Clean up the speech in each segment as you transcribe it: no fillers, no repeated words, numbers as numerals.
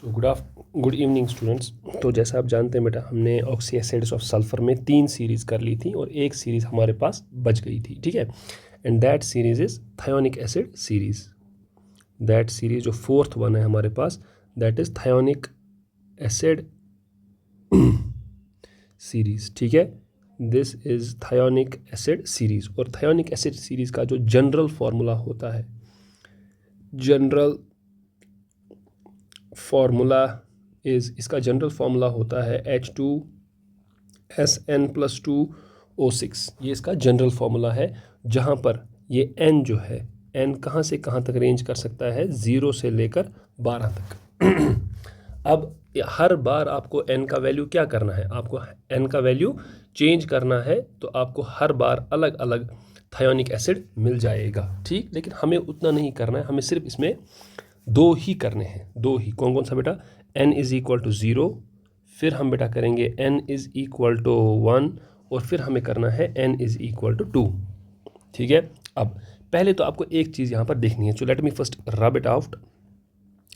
Good evening students. तो जैसा आप जानते हैं बेटा, हमने ऑक्सी एसिड्स ऑफ सल्फर में 3 सीरीज़ कर ली थी और एक सीरीज़ हमारे पास बच गई थी, ठीक है। And that series is thionic acid series. That series जो फोर्थ वन है हमारे पास, that is thionic acid series, ठीक है। This is thionic acid series. और थायोनिक एसिड सीरीज़ का जो जनरल फार्मूला होता है, इसका जनरल फार्मूला होता है H2SN+2O6। ये इसका जनरल फार्मूला है, जहाँ पर ये N जो है, N कहाँ से कहाँ तक रेंज कर सकता है, 0 से लेकर 12 तक। अब हर बार आपको N का वैल्यू क्या करना है, आपको N का वैल्यू चेंज करना है, तो आपको हर बार अलग अलग थायोनिक एसिड मिल जाएगा, ठीक। लेकिन हमें उतना नहीं करना है, हमें सिर्फ इसमें 2 ही करने हैं, 2 ही। कौन कौन सा बेटा? N इज़ इक्वल टू 0, फिर हम बेटा करेंगे N इज़ इक्वल टू 1, और फिर हमें करना है N इज़ इक्वल टू 2, ठीक है। अब पहले तो आपको एक चीज़ यहाँ पर देखनी है, so let me first rub it out.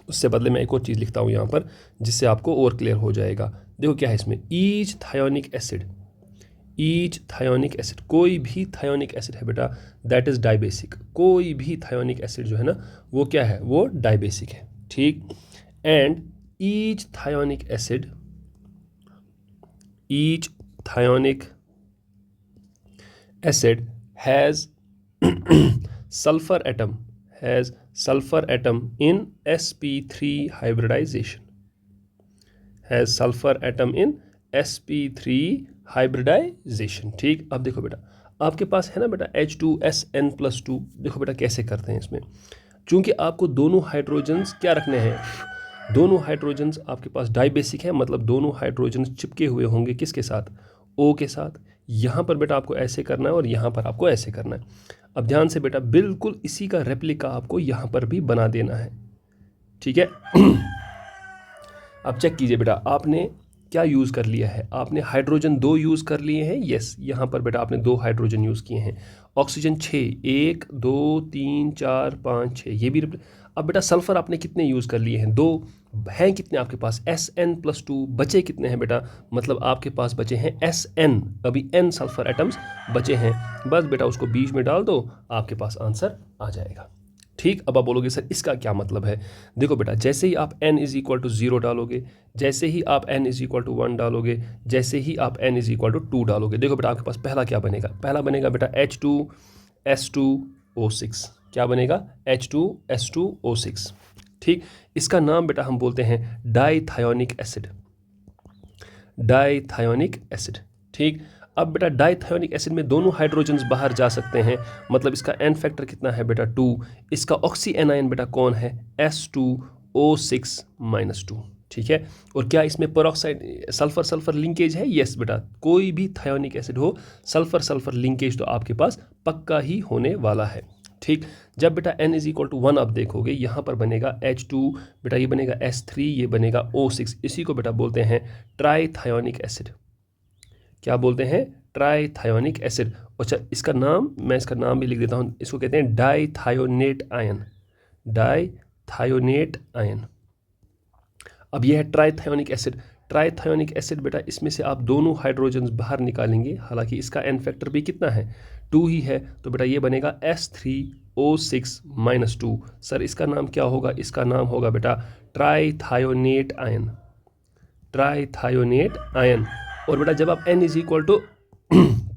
उससे बदले मैं एक और चीज़ लिखता हूँ यहाँ पर, जिससे आपको और क्लियर हो जाएगा। देखो क्या है इसमें, ईच थायोनिक एसिड, कोई भी थायोनिक एसिड है बेटा, दैट इज़ डाइबेसिक। कोई भी थायोनिक एसिड जो है ना, वो क्या है, वो डाइबेसिक है, ठीक। And each thionic acid has sulfur atom in sp3 hybridization, ठीक। अब देखो बेटा, आपके पास है ना बेटा H2SN+2। देखो बेटा कैसे करते हैं इसमें, चूंकि आपको दोनों हाइड्रोजन्स क्या रखने हैं, दोनों हाइड्रोजन्स आपके पास डाइबेसिक है, मतलब दोनों हाइड्रोजन्स चिपके हुए होंगे किसके साथ, O के साथ। यहाँ पर बेटा आपको ऐसे करना है और यहाँ पर आपको ऐसे करना है। अब ध्यान से बेटा, बिल्कुल इसी का रेप्लिका आपको यहाँ पर भी बना देना है, ठीक है। अब चेक कीजिए बेटा, आपने क्या यूज़ कर लिया है, आपने हाइड्रोजन 2 यूज़ कर लिए हैं, यस। यहाँ पर बेटा आपने 2 हाइड्रोजन यूज़ किए हैं। ऑक्सीजन 6, 1 2 3 4 5 6, ये भी। अब बेटा सल्फर आपने कितने यूज़ कर लिए हैं, 2 हैं। कितने आपके पास, SN+2। बचे कितने हैं बेटा, मतलब आपके पास बचे हैं SN, अभी N सल्फर एटम्स बचे हैं। बस बेटा उसको बीच में डाल दो, आपके पास आंसर आ जाएगा, ठीक। अब आप बोलोगे सर इसका क्या मतलब है। देखो बेटा, जैसे ही आप N इज़ इक्वल टू 0 डालोगे, जैसे ही आप N इज़ इक्वल टू 1 डालोगे, जैसे ही आप N इज़ इक्वल टू 2 डालोगे, देखो बेटा आपके पास पहला क्या बनेगा, पहला बनेगा बेटा H2S2O6। क्या बनेगा, H2S2O6, ठीक। इसका नाम बेटा हम बोलते हैं डाईथायोनिक एसिड, ठीक। अब बेटा डाईथायोनिक एसिड में दोनों हाइड्रोजन्स बाहर जा सकते हैं, मतलब इसका एन फैक्टर कितना है बेटा, 2। इसका ऑक्सी एनायन बेटा कौन है, S2O6-2, ठीक है। और क्या इसमें पेरोक्साइड सल्फर लिंकेज है, यस बेटा। कोई भी थायोनिक एसिड हो, सल्फर लिंकेज तो आपके पास पक्का ही होने वाला है, ठीक। जब बेटा N इज इक्वल टू 1 आप देखोगे, यहाँ पर बनेगा H2, बेटा ये बनेगा S3, ये बनेगा O6। इसी को बेटा बोलते हैं ट्राईथायोनिक एसिड। क्या बोलते हैं, ट्राईथायोनिक एसिड। अच्छा, इसका नाम, मैं इसका नाम भी लिख देता हूँ, इसको कहते हैं डाईथायोनेट आयन। अब यह है ट्राईथायोनिक एसिड बेटा, इसमें से आप दोनों हाइड्रोजन्स बाहर निकालेंगे, हालांकि इसका एन फैक्टर भी कितना है, 2 ही है, तो बेटा ये बनेगा S3O6-2। सर इसका नाम क्या होगा, इसका नाम होगा बेटा ट्राईथायोनेट आयन। और बेटा जब आप N इज इक्वल टू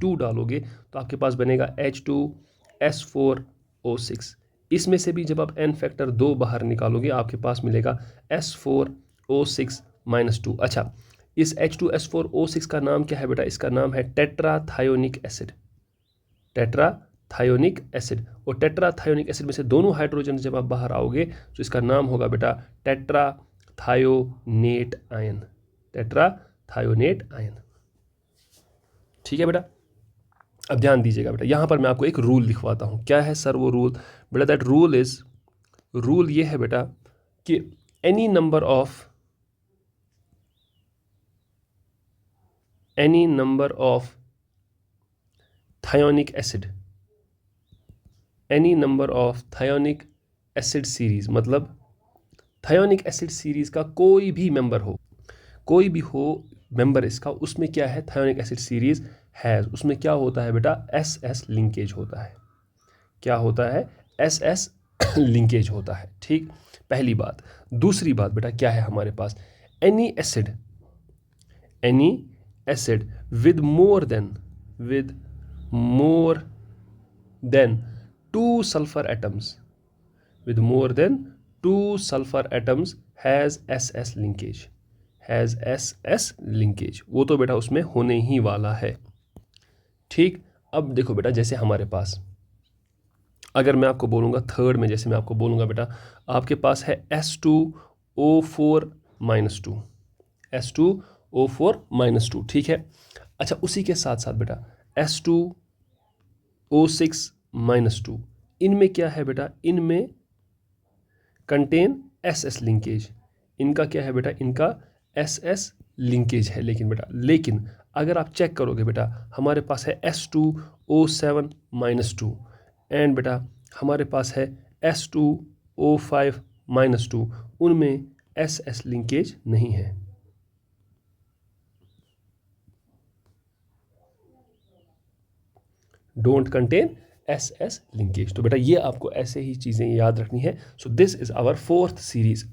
2 डालोगे, तो आपके पास बनेगा H2S4O6। इसमें से भी जब आप N फैक्टर 2 बाहर निकालोगे, आपके पास मिलेगा S4O6-2। अच्छा, इस H2S4O6 का नाम क्या है बेटा, इसका नाम है टेट्राथायोनिक एसिड। और टेट्राथायोनिक एसिड में से दोनों हाइड्रोजन जब आप बाहर आओगे, तो इसका नाम होगा बेटा टेट्राथायोनेट आयन, ठीक है बेटा। अब ध्यान दीजिएगा बेटा, यहाँ पर मैं आपको एक रूल लिखवाता हूँ। क्या है सर वो रूल, बेटा दैट रूल ये है बेटा कि any number of thionic acid series, मतलब थायोनिक एसिड सीरीज़ का कोई भी मेंबर हो मेंबर इसका, उसमें क्या है, थायोनिक एसिड सीरीज़ हैज़, उसमें क्या होता है बेटा, एस एस लिंकेज होता है। क्या होता है, एस एस लिंकेज होता है। ठीक, पहली बात। दूसरी बात बेटा क्या है हमारे पास, any acid with more than two sulphur atoms has S S linkage, वो तो बेटा उसमें होने ही वाला है। ठीक, अब देखो बेटा, जैसे हमारे पास अगर मैं आपको बोलूँगा थर्ड में, जैसे मैं आपको बोलूँगा बेटा आपके पास है S2O4-2, ठीक है। अच्छा, उसी के साथ साथ बेटा S2O6-2, इनमें क्या है बेटा, इनमें कंटेन SS लिंकेज, इनका क्या है बेटा, इनका SS लिंकेज है। लेकिन अगर आप चेक करोगे बेटा, हमारे पास है S2O7-2 एंड बेटा हमारे पास है S2O5-2, उनमें SS लिंकेज नहीं है। Don't contain SS linkage. तो बेटा ये आपको ऐसे ही चीज़ें याद रखनी है। So this is our fourth series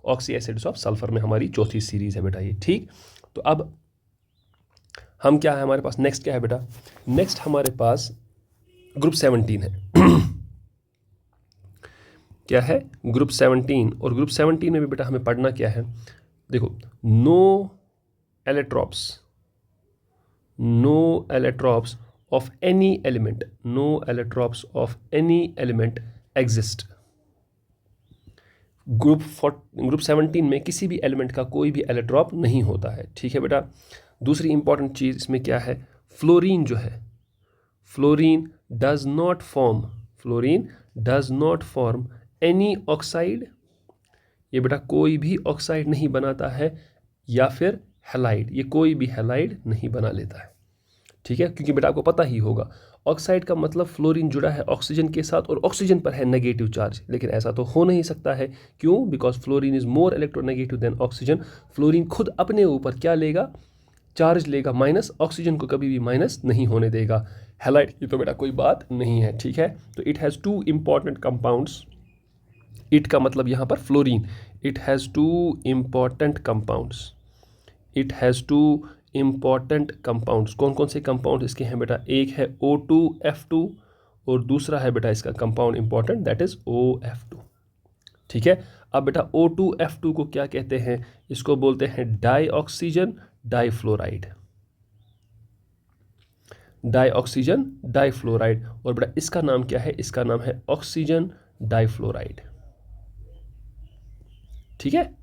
oxy acids of sulphur में हमारी चौथी सीरीज है बेटा ये। ठीक, तो अब हम क्या है हमारे पास, नेक्स्ट क्या है बेटा, नेक्स्ट हमारे पास ग्रुप 17 है। क्या है, ग्रुप 17। और ग्रुप 17 में भी बेटा हमें पढ़ना क्या है, देखो, no allotropes of any element exist। Group 17 में किसी भी एलिमेंट का कोई भी एलेट्रॉप नहीं होता है। ठीक है बेटा। दूसरी इंपॉर्टेंट चीज़ इसमें क्या है, फ्लोरीन जो है, fluorine does not form any oxide. ये बेटा कोई भी ऑक्साइड नहीं बनाता है, या फिर हैलाइड, ये कोई भी हैलाइड नहीं बना लेता है। ठीक है, क्योंकि बेटा आपको पता ही होगा ऑक्साइड का मतलब फ्लोरीन जुड़ा है ऑक्सीजन के साथ और ऑक्सीजन पर है नेगेटिव चार्ज, लेकिन ऐसा तो हो नहीं सकता है। क्यों? Because fluorine is more electronegative than oxygen. Fluorine खुद अपने ऊपर क्या लेगा, चार्ज लेगा माइनस, ऑक्सीजन को कभी भी माइनस नहीं होने देगा। हैलाइड की तो बेटा कोई बात नहीं है। ठीक है, तो it has two important compounds. It का मतलब यहाँ पर fluorine, it has two important compounds. कौन कौन से कंपाउंड इसके हैं बेटा, एक है O2F2 और दूसरा है बेटा इसका compound important, that is OF2। ठीक है, अब बेटा O2F2 को क्या कहते हैं, इसको बोलते हैं डाईऑक्सीजन डाईफ्लोराइड। और बेटा इसका नाम क्या है, इसका नाम है ऑक्सीजन डाईफ्लोराइड। ठीक है,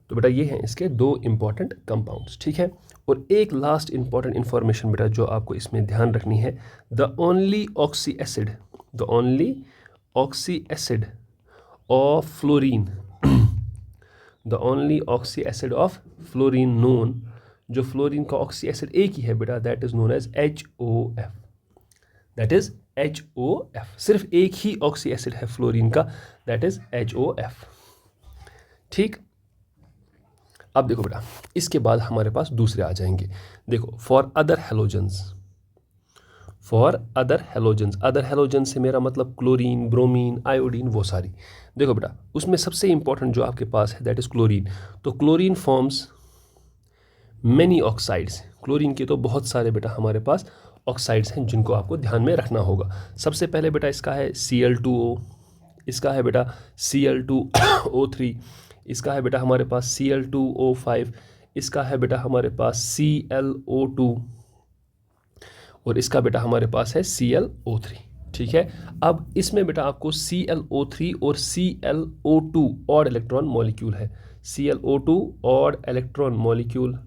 तो बेटा ये हैं इसके दो इंपॉर्टेंट कंपाउंड्स। ठीक है, और एक लास्ट इंपॉर्टेंट इंफॉर्मेशन बेटा जो आपको इसमें ध्यान रखनी है, the only oxy acid of fluorine known, जो फ्लोरीन का ऑक्सी एसिड एक ही है बेटा, that is known as HOF। सिर्फ एक ही ऑक्सी एसिड है फ्लोरीन का, दैट इज HOF। ठीक, अब देखो बेटा इसके बाद हमारे पास दूसरे आ जाएंगे। देखो, फॉर अदर हैलोजन्स से मेरा मतलब क्लोरीन, ब्रोमीन, आयोडीन, वो सारी। देखो बेटा उसमें सबसे इंपॉर्टेंट जो आपके पास है दैट इज क्लोरीन। तो chlorine forms many oxides. Chlorine के तो बहुत सारे बेटा हमारे पास ऑक्साइड्स हैं जिनको आपको ध्यान में रखना होगा। सबसे पहले बेटा इसका है Cl2O, इसका है बेटा Cl2O3, इसका है बेटा हमारे पास Cl2O5, इसका है बेटा हमारे पास ClO2 और इसका बेटा हमारे पास है ClO3। ठीक है, अब इसमें बेटा आपको ClO3 और ClO2 ऑड इलेक्ट्रॉन मॉलिक्यूल है, ClO2 ऑड इलेक्ट्रॉन मॉलिक्यूल।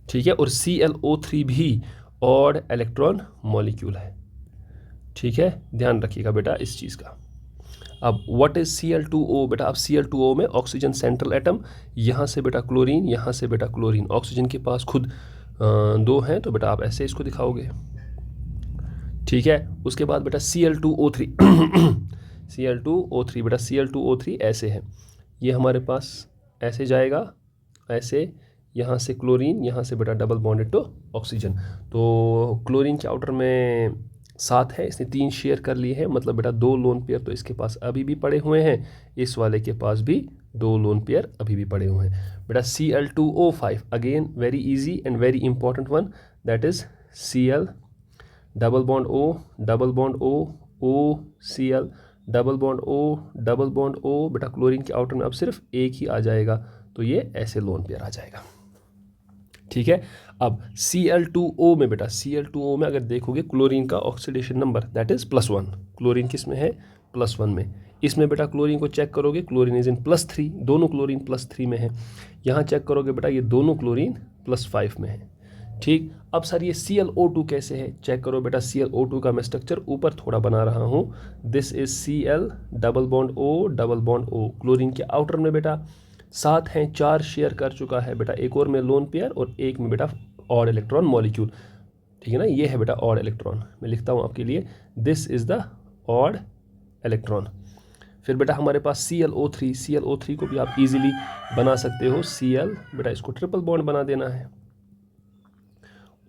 ठीक है, और ClO3 भी ऑड इलेक्ट्रॉन मॉलिक्यूल है। ठीक है, ध्यान रखिएगा बेटा इस चीज़ का। अब व्हाट इज Cl2O बेटा, अब Cl2O में ऑक्सीजन सेंट्रल एटम, यहाँ से बेटा क्लोरीन, यहाँ से बेटा क्लोरीन, ऑक्सीजन के पास खुद दो हैं, तो बेटा आप ऐसे इसको दिखाओगे। ठीक है, उसके बाद बेटा Cl2O3 Cl2O3 बेटा Cl2O3 ऐसे है, ये हमारे पास ऐसे जाएगा, ऐसे यहाँ से क्लोरीन, यहाँ से बेटा डबल बॉन्डेड टू ऑक्सीजन। तो क्लोरीन के आउटर में 7 है, इसने 3 शेयर कर लिए हैं, मतलब बेटा 2 लोन पेयर तो इसके पास अभी भी पड़े हुए हैं, इस वाले के पास भी 2 लोन पेयर अभी भी पड़े हुए हैं। बेटा Cl2O5 again very easy and very important one, that is Cl double bond O double bond O O Cl double bond O double bond O। बेटा क्लोरीन के आउटर में अब सिर्फ एक ही आ जाएगा, तो ये ऐसे लोन पेयर आ जाएगा। ठीक है, अब Cl2O में बेटा Cl2O में अगर देखोगे क्लोरीन का oxidation number that is +1, chlorine किस में है +1 में। इसमें बेटा क्लोरीन को चेक करोगे, क्लोरीन इज इन +3, दोनों क्लोरीन +3 में है। यहाँ चेक करोगे बेटा ये दोनों क्लोरीन +5 में है। ठीक, अब सर ये ClO2 कैसे है, चेक करो बेटा ClO2 का मैं स्ट्रक्चर ऊपर थोड़ा बना रहा हूँ। This is Cl double bond O double bond O। Chlorine के आउटर में बेटा 7 हैं, 4 शेयर कर चुका है बेटा, एक और में लोन पेयर और एक में बेटा ऑड इलेक्ट्रॉन मॉलिक्यूल। ठीक है ना, ये है बेटा ऑड इलेक्ट्रॉन, मैं लिखता हूँ आपके लिए, this is the odd electron. फिर बेटा हमारे पास ClO3 को भी आप इजीली बना सकते हो। Cl बेटा इसको ट्रिपल बॉन्ड बना देना है,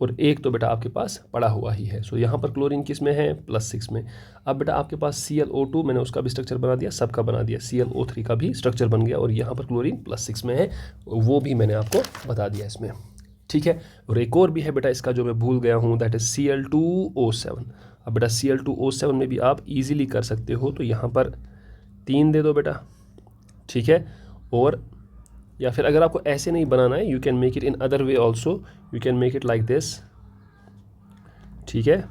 और एक तो बेटा आपके पास पड़ा हुआ ही है। सो यहाँ पर क्लोरीन किस में है +6 में। अब बेटा आपके पास ClO2 मैंने उसका भी स्ट्रक्चर बना दिया, सबका बना दिया, ClO3 का भी स्ट्रक्चर बन गया, और यहाँ पर क्लोरीन +6 में है, वो भी मैंने आपको बता दिया इसमें। ठीक है, और एक और भी है बेटा इसका जो मैं भूल गया हूँ, दैट इज Cl2O7। अब बेटा Cl2O7 में भी आप इजीली कर सकते हो, तो यहाँ पर 3 दे दो बेटा। ठीक है, और या फिर अगर आपको ऐसे नहीं बनाना है, you can make it in other way also, you can make it like this. ठीक है,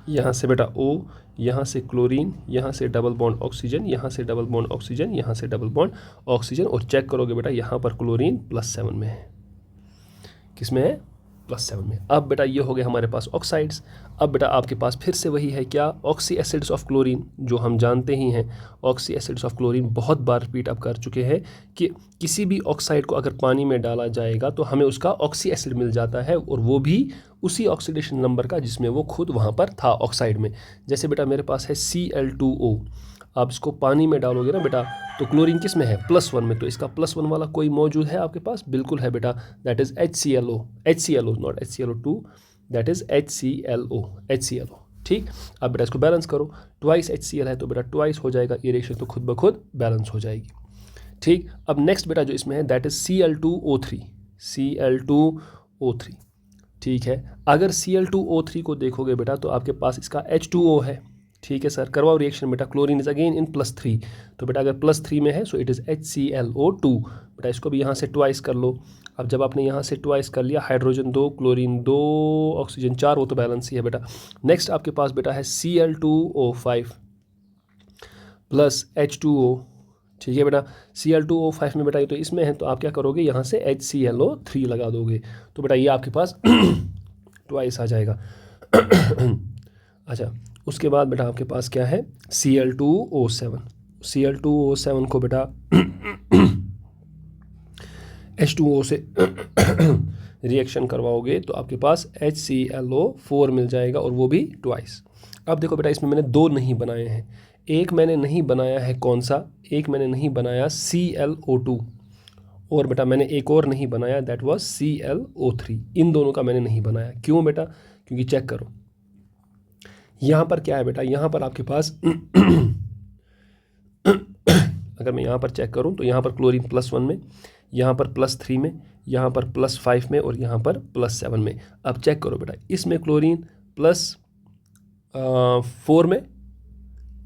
यहाँ से बेटा O, यहाँ से क्लोरीन, यहाँ से डबल बॉन्ड ऑक्सीजन, यहाँ से डबल बॉन्ड ऑक्सीजन, यहाँ से डबल बॉन्ड ऑक्सीजन, और चेक करोगे बेटा यहाँ पर क्लोरीन +7 में है। किस में है +7 में। अब बेटा ये हो गए हमारे पास ऑक्साइड्स। अब बेटा आपके पास फिर से वही है क्या, ऑक्सी एसिड्स ऑफ क्लोरीन, जो हम जानते ही हैं। ऑक्सी एसिड्स ऑफ क्लोरीन बहुत बार रिपीट अप कर चुके हैं कि किसी भी ऑक्साइड को अगर पानी में डाला जाएगा तो हमें उसका ऑक्सी एसिड मिल जाता है, और वो भी उसी ऑक्सीडेशन नंबर का जिसमें वो खुद वहाँ पर था ऑक्साइड में। जैसे बेटा मेरे पास है Cl2O, आप इसको पानी में डालोगे ना बेटा, तो क्लोरीन किस में है +1 में, तो इसका +1 वाला कोई मौजूद है आपके पास, बिल्कुल है बेटा, that is HClO not HClO2, that is HClO। ठीक, अब बेटा इसको बैलेंस करो, ट्वाइस HCl है तो बेटा ट्वाइस हो जाएगा, ये रिएक्शन तो खुद ब खुद बैलेंस हो जाएगी। ठीक, अब नेक्स्ट बेटा जो इसमें है दैट इज Cl2O3। ठीक है, अगर Cl2O3 को देखोगे बेटा तो आपके पास इसका H2O है। ठीक है सर, करवाओ रिएक्शन बेटा, क्लोरीन इज अगेन इन +3, तो बेटा अगर +3 में है सो इट इज़ HClO2। बेटा इसको भी यहाँ से ट्वाइस कर लो। अब जब आपने यहाँ से ट्वाइस कर लिया, हाइड्रोजन 2, क्लोरीन 2, ऑक्सीजन 4, वो तो बैलेंस ही है बेटा। नेक्स्ट आपके पास बेटा है Cl2O5 प्लस H2O। ठीक है बेटा, Cl2O5 में बेटा ये तो इसमें है, तो आप क्या करोगे, यहाँ से HClO3 लगा दोगे, तो बेटा ये आपके पास ट्वाइस आ जाएगा। अच्छा, उसके बाद बेटा आपके पास क्या है Cl2O7 को बेटा H2O से रिएक्शन करवाओगे तो आपके पास HClO4 मिल जाएगा, और वो भी ट्वाइस। अब देखो बेटा इसमें मैंने 2 नहीं बनाए हैं, एक मैंने नहीं बनाया है, कौन सा, एक मैंने नहीं बनाया ClO2, और बेटा मैंने एक और नहीं बनाया, दैट वाज ClO3। इन दोनों का मैंने नहीं बनाया, क्यों बेटा, क्योंकि चेक करो यहाँ पर क्या है बेटा, यहाँ पर आपके पास अगर मैं यहाँ पर चेक करूँ तो यहाँ पर क्लोरीन +1 में, यहाँ पर +3 में, यहाँ पर +5 में, और यहाँ पर +7 में। अब चेक करो बेटा, इसमें क्लोरीन +4 में,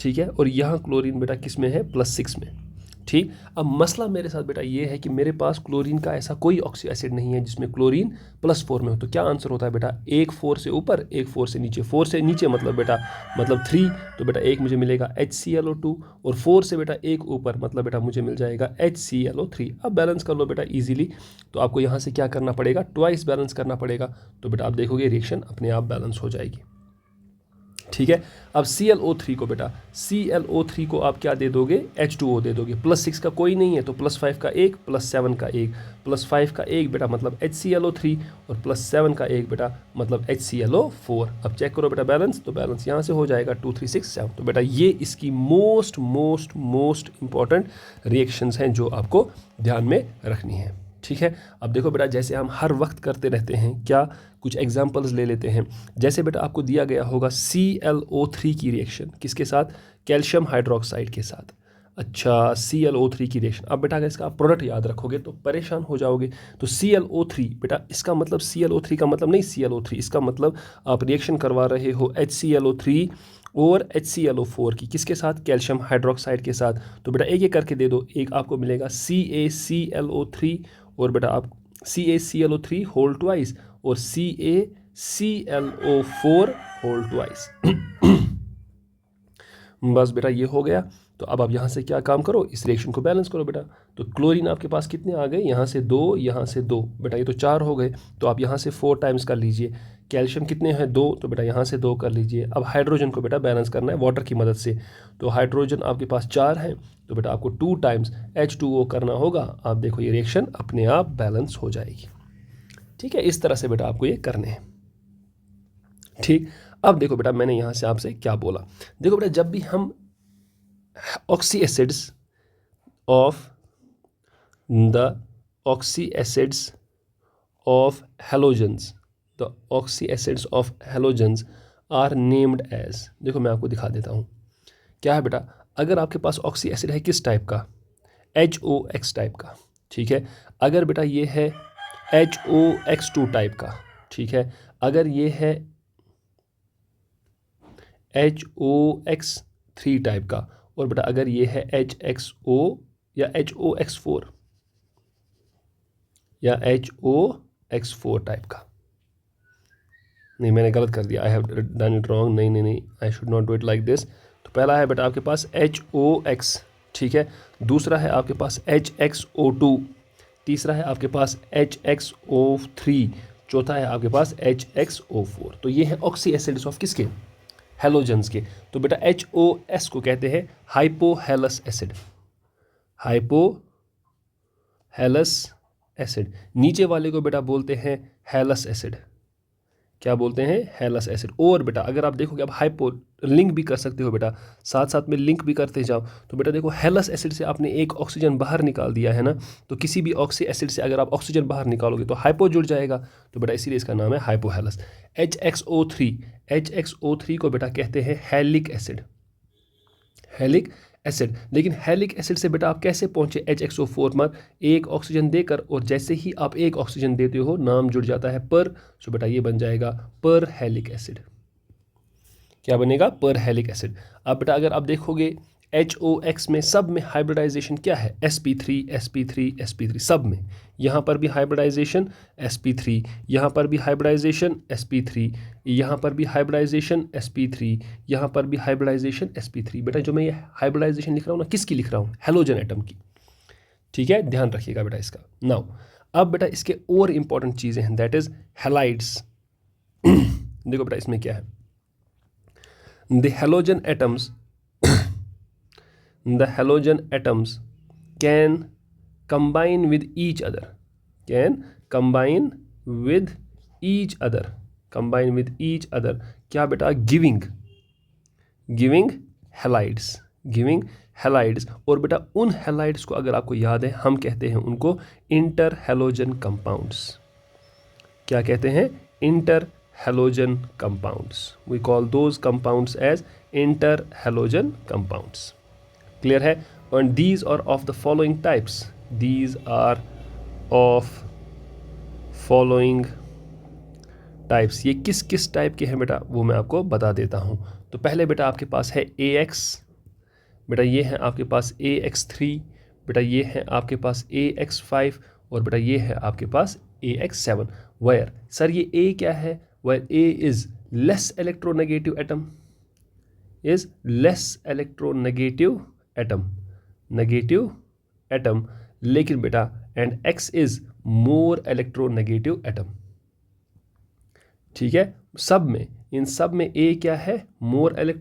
ठीक है, और यहाँ क्लोरीन बेटा किस में है +6 में। ठीक, अब मसला मेरे साथ बेटा ये है कि मेरे पास क्लोरीन का ऐसा कोई ऑक्सी एसिड नहीं है जिसमें क्लोरीन +4 में हो, तो क्या आंसर होता है बेटा, एक 4 से ऊपर, एक 4 से नीचे। 4 से नीचे मतलब बेटा 3, तो बेटा एक मुझे मिलेगा HClO2, और 4 से बेटा एक ऊपर मतलब बेटा मुझे मिल जाएगा HClO3। अब बैलेंस कर लो बेटा इजीली, तो आपको यहाँ से क्या करना पड़ेगा, ट्वाइस बैलेंस करना पड़ेगा, तो बेटा आप देखोगे रिएक्शन अपने आप बैलेंस हो जाएगी। ठीक है। अब ClO3 को बेटा, ClO3 को आप क्या दे दोगे, H2O दे दोगे। +6 का कोई नहीं है तो +5 का 1, +7 का 1, +5 का 1 बेटा मतलब HClO3 और +7 का 1 बेटा मतलब HClO4। अब चेक करो बेटा बैलेंस, तो बैलेंस यहाँ से हो जाएगा 2 3 6 7। तो बेटा ये इसकी most most most important reactions हैं जो आपको ध्यान में रखनी है। ठीक है। अब देखो बेटा, जैसे हम हर वक्त करते रहते हैं, क्या कुछ एग्जांपल्स ले लेते हैं। जैसे बेटा आपको दिया गया होगा ClO3 की रिएक्शन किसके साथ, कैल्शियम हाइड्रोक्साइड के साथ। अच्छा, ClO3 की रिएक्शन। अब बेटा अगर इसका आप प्रोडक्ट याद रखोगे तो परेशान हो जाओगे। तो ClO3 बेटा, इसका मतलब ClO3 का मतलब नहीं ClO3, इसका मतलब आप रिएक्शन करवा रहे हो HClO3 और HClO4 की, किसके साथ, कैल्शियम हाइड्रोक्साइड के साथ। तो बेटा एक एक करके दे दो, एक आपको मिलेगा CaClO3 और बेटा आप CaClO3 होल ट्वाइस और CaClO4 होल ट्वाइस। बस बेटा ये हो गया। तो अब आप यहाँ से क्या काम करो, इस रिएक्शन को बैलेंस करो बेटा। तो क्लोरीन आपके पास कितने आ गए, यहाँ से 2, यहाँ से 2, बेटा ये तो 4 हो गए। तो आप यहाँ से 4 टाइम्स कर लीजिए। कैल्शियम कितने हैं, 2, तो बेटा यहाँ से 2 कर लीजिए। अब हाइड्रोजन को बेटा बैलेंस करना है वाटर की मदद से। तो हाइड्रोजन आपके पास 4 हैं, तो बेटा आपको 2 टाइम्स H2O करना होगा। आप देखो ये रिएक्शन अपने आप बैलेंस हो जाएगी। ठीक है, इस तरह से बेटा आपको ये करने हैं। ठीक, अब देखो बेटा मैंने यहाँ से आपसे क्या बोला। देखो बेटा, जब भी हम oxy acids of halogens, the oxy acids of halogens are named as, देखो मैं आपको दिखा देता हूँ क्या है बेटा। अगर आपके पास ऑक्सी एसिड है किस टाइप का, HOX टाइप का, ठीक है। अगर बेटा ये है HOX2 टाइप का, ठीक है। अगर ये है HOX3 टाइप का, और बेटा अगर ये है HXO या HOX4 या HOX4 टाइप का। नहीं, मैंने गलत कर दिया, I have done it wrong. नहीं नहीं नहीं, I should not do it like this. तो पहला है बेटा आपके पास HOX, ठीक है। दूसरा है आपके पास HXO2, तीसरा है आपके पास HXO3, चौथा है आपके पास HXO4। तो ये है ऑक्सी एसिड्स ऑफ किसके, हैलोजेंस के। तो बेटा HOS को कहते हैं हाइपोहेलस एसिड, हाइपोहेलस एसिड। नीचे वाले को बेटा बोलते हैं हेलस एसिड। क्या बोलते हैं, हेलस एसिड। और बेटा अगर आप देखोगे, आप हाइपो लिंक भी कर सकते हो बेटा, साथ साथ में लिंक भी करते जाओ। तो बेटा देखो, हेलस एसिड से आपने एक ऑक्सीजन बाहर निकाल दिया है ना, तो किसी भी ऑक्सी एसिड से अगर आप ऑक्सीजन बाहर निकालोगे तो हाइपो जुड़ जाएगा। तो बेटा इसीलिए इसका नाम है हाइपोहेलस। HXO3 को बेटा कहते हैं हेलिक एसिड, हेलिक एसिड। लेकिन हेलिक एसिड से बेटा आप कैसे पहुंचे HXO4 पर, एक ऑक्सीजन देकर, और जैसे ही आप एक ऑक्सीजन देते हो नाम जुड़ जाता है पर। सो बेटा ये बन जाएगा पर हेलिक एसिड। क्या बनेगा, पर हेलिक एसिड। अब बेटा अगर आप देखोगे HOX में सब में हाइब्रिडाइजेशन क्या है, sp3 सब में। यहाँ पर भी हाइब्रिडाइजेशन sp3, यहाँ पर भी हाइब्रिडाइजेशन sp3, यहाँ पर भी हाइब्रिडाइजेशन sp3, यहाँ पर भी हाइब्रिडाइजेशन sp3। बेटा जो मैं ये हाइब्रिडाइजेशन लिख रहा हूँ ना, किसकी लिख रहा हूँ, हैलोजन एटम की। ठीक है, ध्यान रखिएगा बेटा इसका। नाउ अब बेटा इसके और इंपॉर्टेंट चीज़ें हैं, दैट इज हैलाइड्स। देखो बेटा इसमें क्या है, the halogen atoms can combine with each other, क्या बेटा, गिविंग हैलाइड्स। और बेटा उन हैलाइड्स को अगर आपको याद है, हम कहते हैं उनको इंटर हैलोजन कंपाउंड्स। क्या कहते हैं, inter halogen compounds. We call those compounds as inter halogen compounds. Clear है। And these are of the following types, ये किस किस टाइप के हैं बेटा, वो मैं आपको बता देता हूँ। तो पहले बेटा आपके पास है AX, बेटा ये है आपके पास AX3, बेटा ये है आपके पास AX5, और बेटा ये है आपके पास AX7। वेयर सर ये A क्या है, where A is less electronegative atom, लेकिन बेटा and X is more electronegative atom. ठीक है, सब में इन सब में ए क्या है,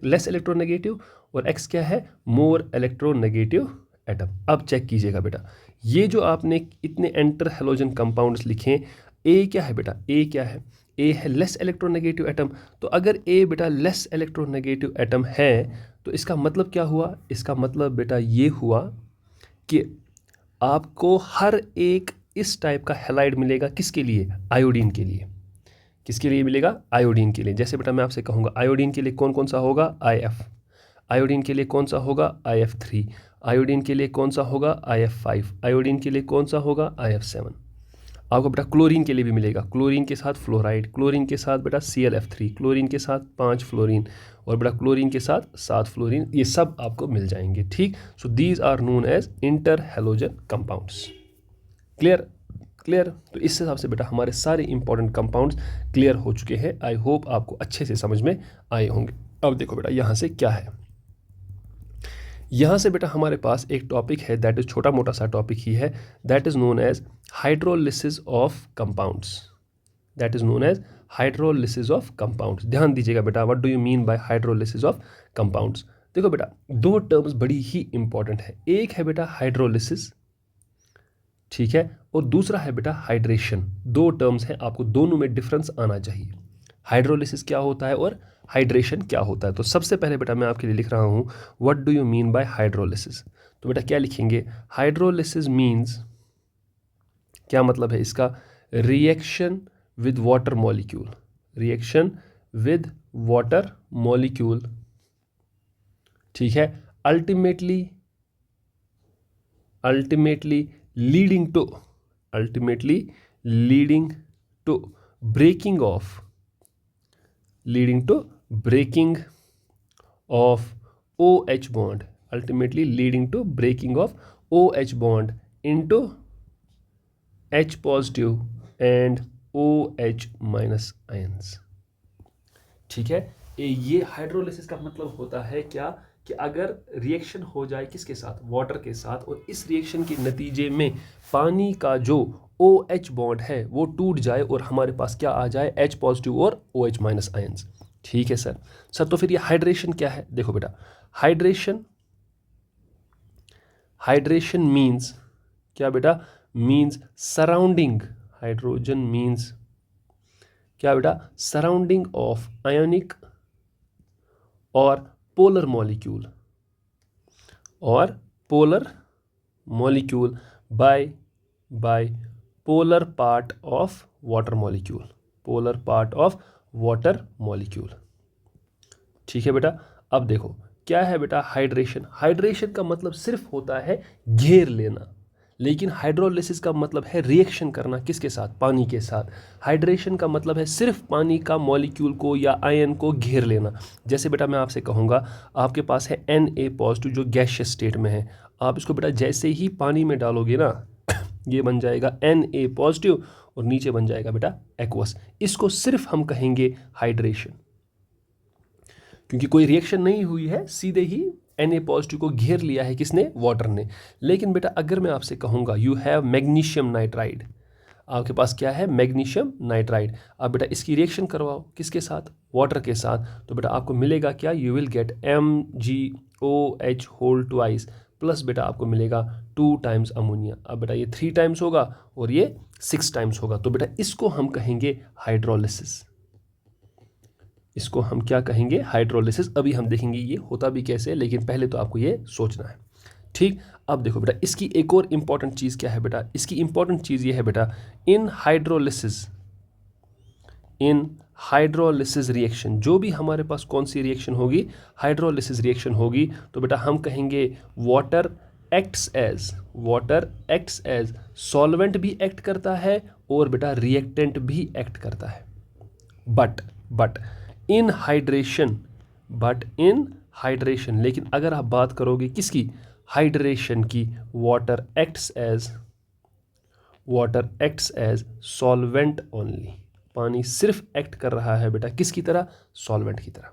लेस इलेक्ट्रोनेगेटिव, और एक्स क्या है, मोर इलेक्ट्रोनेगेटिव एटम। अब चेक कीजिएगा बेटा, ये जो आपने इतने एंटर हेलोजन कंपाउंड्स लिखे, ए क्या है बेटा, ए क्या है, ए है लेस इलेक्ट्रोनेगेटिव एटम। तो अगर ए बेटा लेस इलेक्ट्रोनेगेटिव एटम है तो इसका मतलब क्या हुआ, इसका मतलब बेटा ये हुआ कि आपको हर एक इस टाइप का हैलाइड मिलेगा, किसके लिए, आयोडीन के लिए। किसके लिए मिलेगा, आयोडीन के लिए। जैसे बेटा मैं आपसे कहूँगा आयोडीन के लिए कौन कौन सा होगा, IF, आयोडीन के लिए कौन सा होगा, IF3, आयोडीन के लिए कौन सा होगा, IF5, आयोडीन के लिए कौन सा होगा, IF7। आपको बेटा क्लोरीन के लिए भी मिलेगा, क्लोरीन के साथ फ्लोराइड, क्लोरीन के साथ बेटा ClF3, क्लोरीन के साथ 5 फ्लोरीन, और बेटा क्लोरीन के साथ 7 फ्लोरीन, ये सब आपको मिल जाएंगे। ठीक, so these are known as inter halogen compounds. Clear, clear. तो इस हिसाब से बेटा हमारे सारे इंपॉर्टेंट कंपाउंड्स क्लियर हो चुके हैं। आई होप आपको अच्छे से समझ में आए होंगे। अब देखो बेटा यहाँ से क्या है, यहाँ से बेटा हमारे पास एक टॉपिक है, दैट इज छोटा मोटा सा टॉपिक ही है, that is known as hydrolysis of compounds. That is known as hydrolysis of compounds. ध्यान दीजिएगा बेटा, what do you mean by hydrolysis of compounds. देखो बेटा दो टर्म्स बड़ी ही इंपॉर्टेंट है, एक है बेटा हाइड्रोलिसिस, ठीक है, और दूसरा है बेटा हाइड्रेशन। दो टर्म्स हैं, आपको दोनों में डिफरेंस आना चाहिए। हाइड्रोलिसिस क्या होता है और हाइड्रेशन क्या होता है। तो सबसे पहले बेटा मैं आपके लिए लिख रहा हूँ what do you mean by hydrolysis. तो बेटा क्या लिखेंगे, हाइड्रोलिसिस मीन्स, क्या मतलब है इसका, reaction with water molecule, reaction with water molecule, ठीक है, ultimately leading to breaking of OH bond, ultimately leading to breaking of OH bond into H positive and OH minus ions। ठीक है, ये hydrolysis का मतलब होता है क्या, कि अगर रिएक्शन हो जाए किसके साथ, वाटर के साथ, और इस रिएक्शन के नतीजे में पानी का जो OH बॉन्ड है वो टूट जाए और हमारे पास क्या आ जाए, H पॉजिटिव और OH माइनस आयंस। ठीक है सर। तो फिर ये हाइड्रेशन क्या है, देखो बेटा हाइड्रेशन मीन्स क्या बेटा, मीन्स सराउंडिंग, हाइड्रोजन मीन्स क्या बेटा, सराउंडिंग ऑफ आयोनिक और polar molecule by polar part of water molecule, ठीक है बेटा। अब देखो क्या है बेटा हाइड्रेशन का मतलब सिर्फ होता है घेर लेना, लेकिन हाइड्रोलिसिस का मतलब है रिएक्शन करना, किसके साथ, पानी के साथ। हाइड्रेशन का मतलब है सिर्फ पानी का मॉलिक्यूल को या आयन को घेर लेना। जैसे बेटा मैं आपसे कहूँगा आपके पास है Na पॉजिटिव जो गैसियस स्टेट में है, आप इसको बेटा जैसे ही पानी में डालोगे ना ये बन जाएगा Na पॉजिटिव और नीचे बन जाएगा बेटा एक्वस। इसको सिर्फ हम कहेंगे हाइड्रेशन, क्योंकि कोई रिएक्शन नहीं हुई है, सीधे ही Na पॉजिटिव को घेर लिया है किसने, वाटर ने। लेकिन बेटा अगर मैं आपसे कहूँगा यू हैव मैग्नीशियम नाइट्राइड, आपके पास क्या है, मैग्नीशियम नाइट्राइड, आप बेटा इसकी रिएक्शन करवाओ किसके साथ, वाटर के साथ, तो बेटा आपको मिलेगा क्या, you will get MgOH whole twice plus बेटा आपको मिलेगा 2 टाइम्स अमोनिया। अब बेटा ये 3 टाइम्स होगा और ये 6 टाइम्स होगा, तो बेटा इसको हम कहेंगे हाइड्रोलिसिस। इसको हम क्या कहेंगे, हाइड्रोलिसिस। अभी हम देखेंगे ये होता भी कैसे, लेकिन पहले तो आपको ये सोचना है। ठीक, अब देखो बेटा इसकी एक और इम्पॉर्टेंट चीज़ क्या है बेटा, इसकी इम्पॉर्टेंट चीज़ ये है बेटा, इन हाइड्रोलिसिस रिएक्शन, जो भी हमारे पास कौन सी रिएक्शन होगी, हाइड्रोलिसिस रिएक्शन होगी, तो बेटा हम कहेंगे वाटर एक्ट्स एज सॉल्वेंट भी एक्ट करता है और बेटा रिएक्टेंट भी एक्ट करता है। बट इन हाइड्रेशन, लेकिन अगर आप बात करोगे किसकी, हाइड्रेशन की, water acts as solvent only, पानी सिर्फ एक्ट कर रहा है बेटा किसकी तरह, सॉल्वेंट की तरह।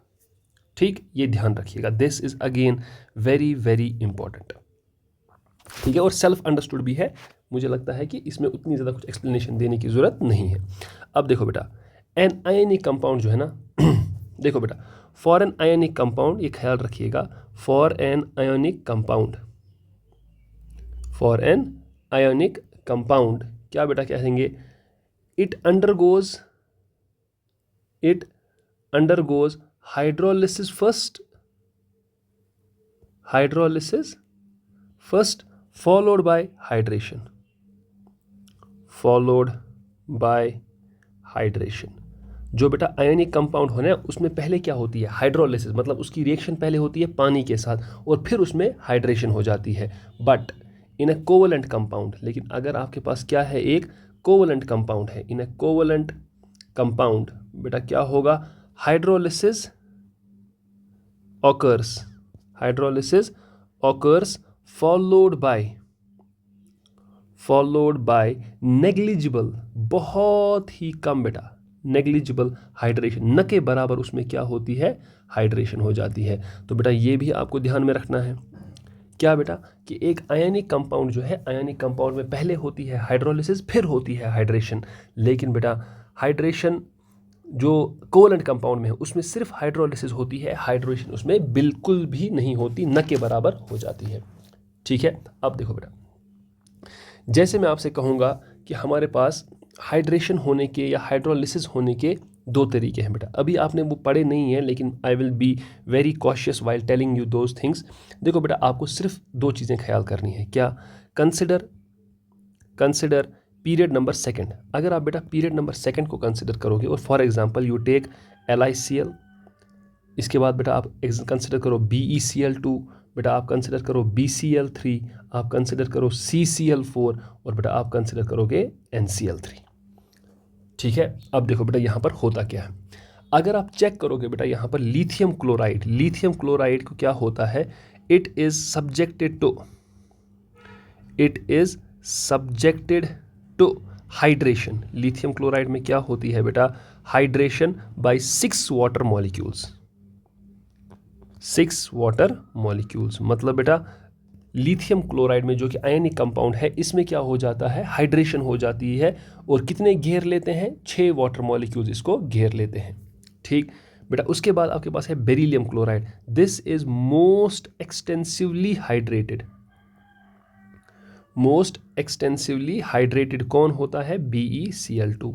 ठीक, ये ध्यान रखिएगा, this is again very very important. ठीक है, और सेल्फ अंडरस्टूड भी है, मुझे लगता है कि इसमें उतनी ज़्यादा कुछ एक्सप्लेनेशन देने की ज़रूरत नहीं है। अब देखो बेटा एन आयनिक कंपाउंड जो है ना देखो बेटा, फॉर एन आयोनिक कंपाउंड, ये ख्याल रखिएगा, for an ionic compound, for an ionic compound क्या बेटा कहेंगे, it undergoes hydrolysis first followed by hydration. जो बेटा आयनिक कंपाउंड होना है उसमें पहले क्या होती है, हाइड्रोलिसिस, मतलब उसकी रिएक्शन पहले होती है पानी के साथ और फिर उसमें हाइड्रेशन हो जाती है। But in a covalent compound, लेकिन अगर आपके पास क्या है, एक कोवलेंट कंपाउंड है, इन अ कोवलेंट कंपाउंड बेटा क्या होगा, hydrolysis occurs followed by negligible, बहुत ही कम बेटा, नेग्लिजिबल हाइड्रेशन, न के बराबर उसमें क्या होती है, हाइड्रेशन हो जाती है। तो बेटा ये भी आपको ध्यान में रखना है क्या बेटा, कि एक आयनिक कंपाउंड जो है, आयनिक कंपाउंड में पहले होती है हाइड्रोलिसिस फिर होती है हाइड्रेशन, लेकिन बेटा हाइड्रेशन जो कोवलेंट कंपाउंड में है उसमें सिर्फ हाइड्रोलिसिस होती है, हाइड्रेशन उसमें बिल्कुल भी नहीं होती, न के बराबर हो जाती है। ठीक है, अब देखो बेटा, जैसे मैं आपसे कहूँगा कि हमारे पास हाइड्रेशन होने के या हाइड्रोलिसिस होने के दो तरीके हैं बेटा, अभी आपने वो पढ़े नहीं है, लेकिन I will be very cautious while telling you those things. देखो बेटा, आपको सिर्फ दो चीज़ें ख्याल करनी है, क्या, कंसिडर पीरियड नंबर सेकंड। अगर आप बेटा पीरियड नंबर सेकंड को कंसिडर करोगे और for example you take LiCl, इसके बाद बेटा आप कंसिडर करो BeCl2, बेटा आप कंसिडर करो BCl3, आप कंसिडर करो CCl4 और बेटा आप कंसिडर करोगे NCl3। ठीक है, अब देखो बेटा यहाँ पर होता क्या है, अगर आप चेक करोगे बेटा यहाँ पर लिथियम क्लोराइड को क्या होता है, it is subjected to hydration. Lithium chloride में क्या होती है बेटा, हाइड्रेशन बाय 6 वाटर मॉलिक्यूल्स। मतलब बेटा लिथियम क्लोराइड में जो कि आयनिक कंपाउंड है, इसमें क्या हो जाता है, हाइड्रेशन हो जाती है, और कितने घेर लेते हैं, 6 वाटर मॉलिक्यूल्स इसको घेर लेते हैं। ठीक बेटा, उसके बाद आपके पास है beryllium chloride, this is most extensively hydrated कौन होता है, BeCl2।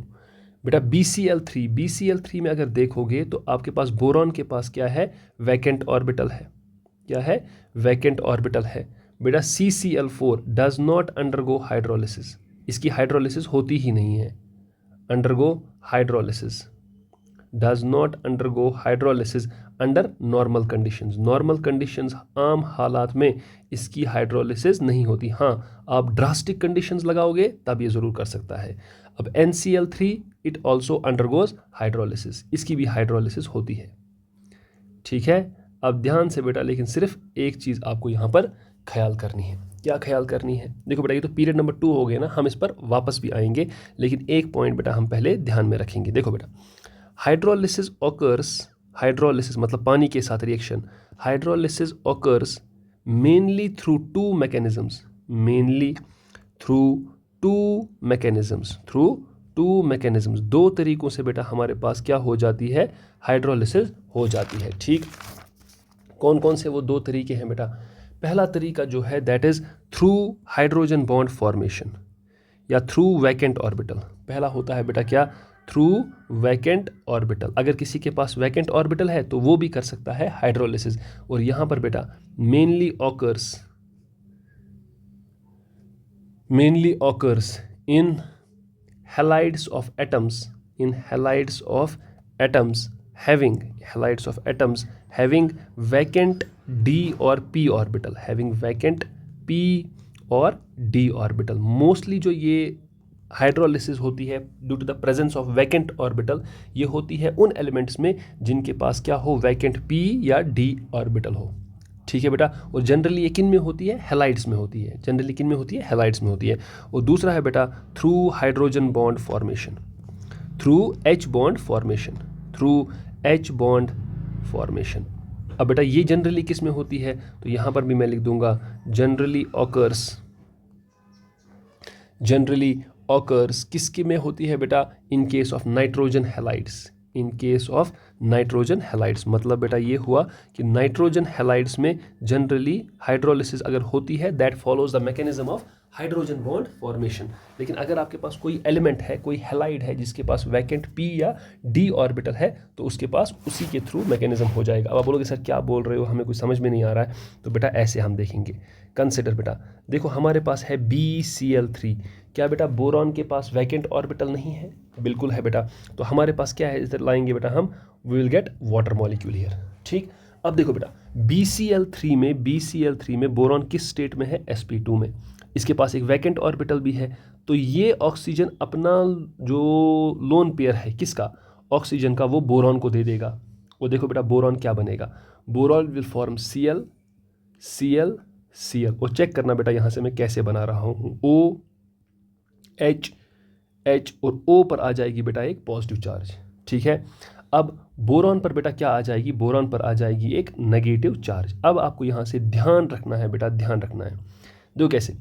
बेटा BCl3 में अगर देखोगे तो आपके पास बोरॉन के पास क्या है, वैकेंट ऑर्बिटल है, क्या है, वैकेंट ऑर्बिटल है। बेटा CCl4 does not undergo hydrolysis, इसकी हाइड्रोलिसिस होती ही नहीं है, does not undergo hydrolysis under normal conditions, आम हालात में इसकी हाइड्रोलिसिस नहीं होती। हाँ, आप ड्रास्टिक कंडीशंस लगाओगे तब ये ज़रूर कर सकता है। अब NCl3 it also undergoes hydrolysis, इसकी भी हाइड्रोलिसिस होती है। ठीक है, अब ध्यान से बेटा, लेकिन सिर्फ एक चीज़ आपको यहाँ पर ख्याल करनी है, क्या ख्याल करनी है, देखो बेटा ये तो पीरियड नंबर 2 हो गए ना, हम इस पर वापस भी आएंगे, लेकिन एक पॉइंट बेटा हम पहले ध्यान में रखेंगे। देखो बेटा, हाइड्रोलिसिस मतलब पानी के साथ reaction, hydrolysis occurs mainly through two mechanisms, दो तरीकों से बेटा हमारे पास क्या हो जाती है, हाइड्रोलिसिस हो जाती है। ठीक, कौन कौन से वो दो तरीके हैं बेटा, पहला तरीका जो है that is through hydrogen bond formation या थ्रू वैकेंट ऑर्बिटल। पहला होता है बेटा क्या, थ्रू वैकेंट ऑर्बिटल। अगर किसी के पास वैकेंट ऑर्बिटल है तो वो भी कर सकता है हाइड्रोलिसिस, और यहाँ पर बेटा mainly occurs in halides of atoms having vacant d or p orbital, mostly जो ये हाइड्रोलिसिस होती है due to the presence of vacant orbital, ये होती है उन एलिमेंट्स में जिनके पास क्या हो, वैकेंट p या d ऑर्बिटल हो। ठीक है बेटा, और जनरली ये किन में होती है, हेलाइड्स में होती है, हेलाइड्स में होती है। और दूसरा है बेटा through hydrogen bond formation, through H bond formation. अब बेटा ये जनरली किस में होती है, तो यहाँ पर भी मैं लिख दूंगा जनरली ऑकर्स किसके में होती है बेटा, in case of nitrogen halides, in case of nitrogen halides. मतलब बेटा ये हुआ कि नाइट्रोजन हैलाइड्स में जनरली हाइड्रोलिसिस अगर होती है that follows the mechanism of hydrogen bond formation. लेकिन अगर आपके पास कोई एलिमेंट है, कोई हैलाइड है जिसके पास वैकेंट p या d ऑर्बिटल है, तो उसके पास उसी के थ्रू मैकेनिज्म हो जाएगा। अब आप बोलोगे सर क्या बोल रहे हो, हमें कुछ समझ में नहीं आ रहा है। तो बेटा ऐसे हम देखेंगे। कंसिडर बेटा, देखो हमारे पास है BCl3। क्या बेटा बोरॉन के पास वैकेंट ऑर्बिटल नहीं है? बिल्कुल है बेटा। तो हमारे पास क्या है, इधर लाएंगे बेटा हम, we will get water molecule here. ठीक, अब देखो बेटा BCl3 में बोरॉन किस स्टेट में है? sp2 में। इसके पास एक वैकेंट ऑर्बिटल भी है। तो ये ऑक्सीजन अपना जो लोन पेयर है किसका, ऑक्सीजन का, वो बोरॉन को दे देगा। वो देखो बेटा बोरॉन क्या बनेगा, boron will form Cl Cl Cl। और चेक करना बेटा यहाँ से मैं कैसे बना रहा हूँ, O H H और O पर आ जाएगी बेटा एक पॉजिटिव चार्ज। ठीक है, अब बोरॉन पर बेटा क्या आ जाएगी, बोरॉन पर आ जाएगी एक नेगेटिव चार्ज। अब आपको यहाँ से ध्यान रखना है बेटा, ध्यान रखना है। देखो कैसे,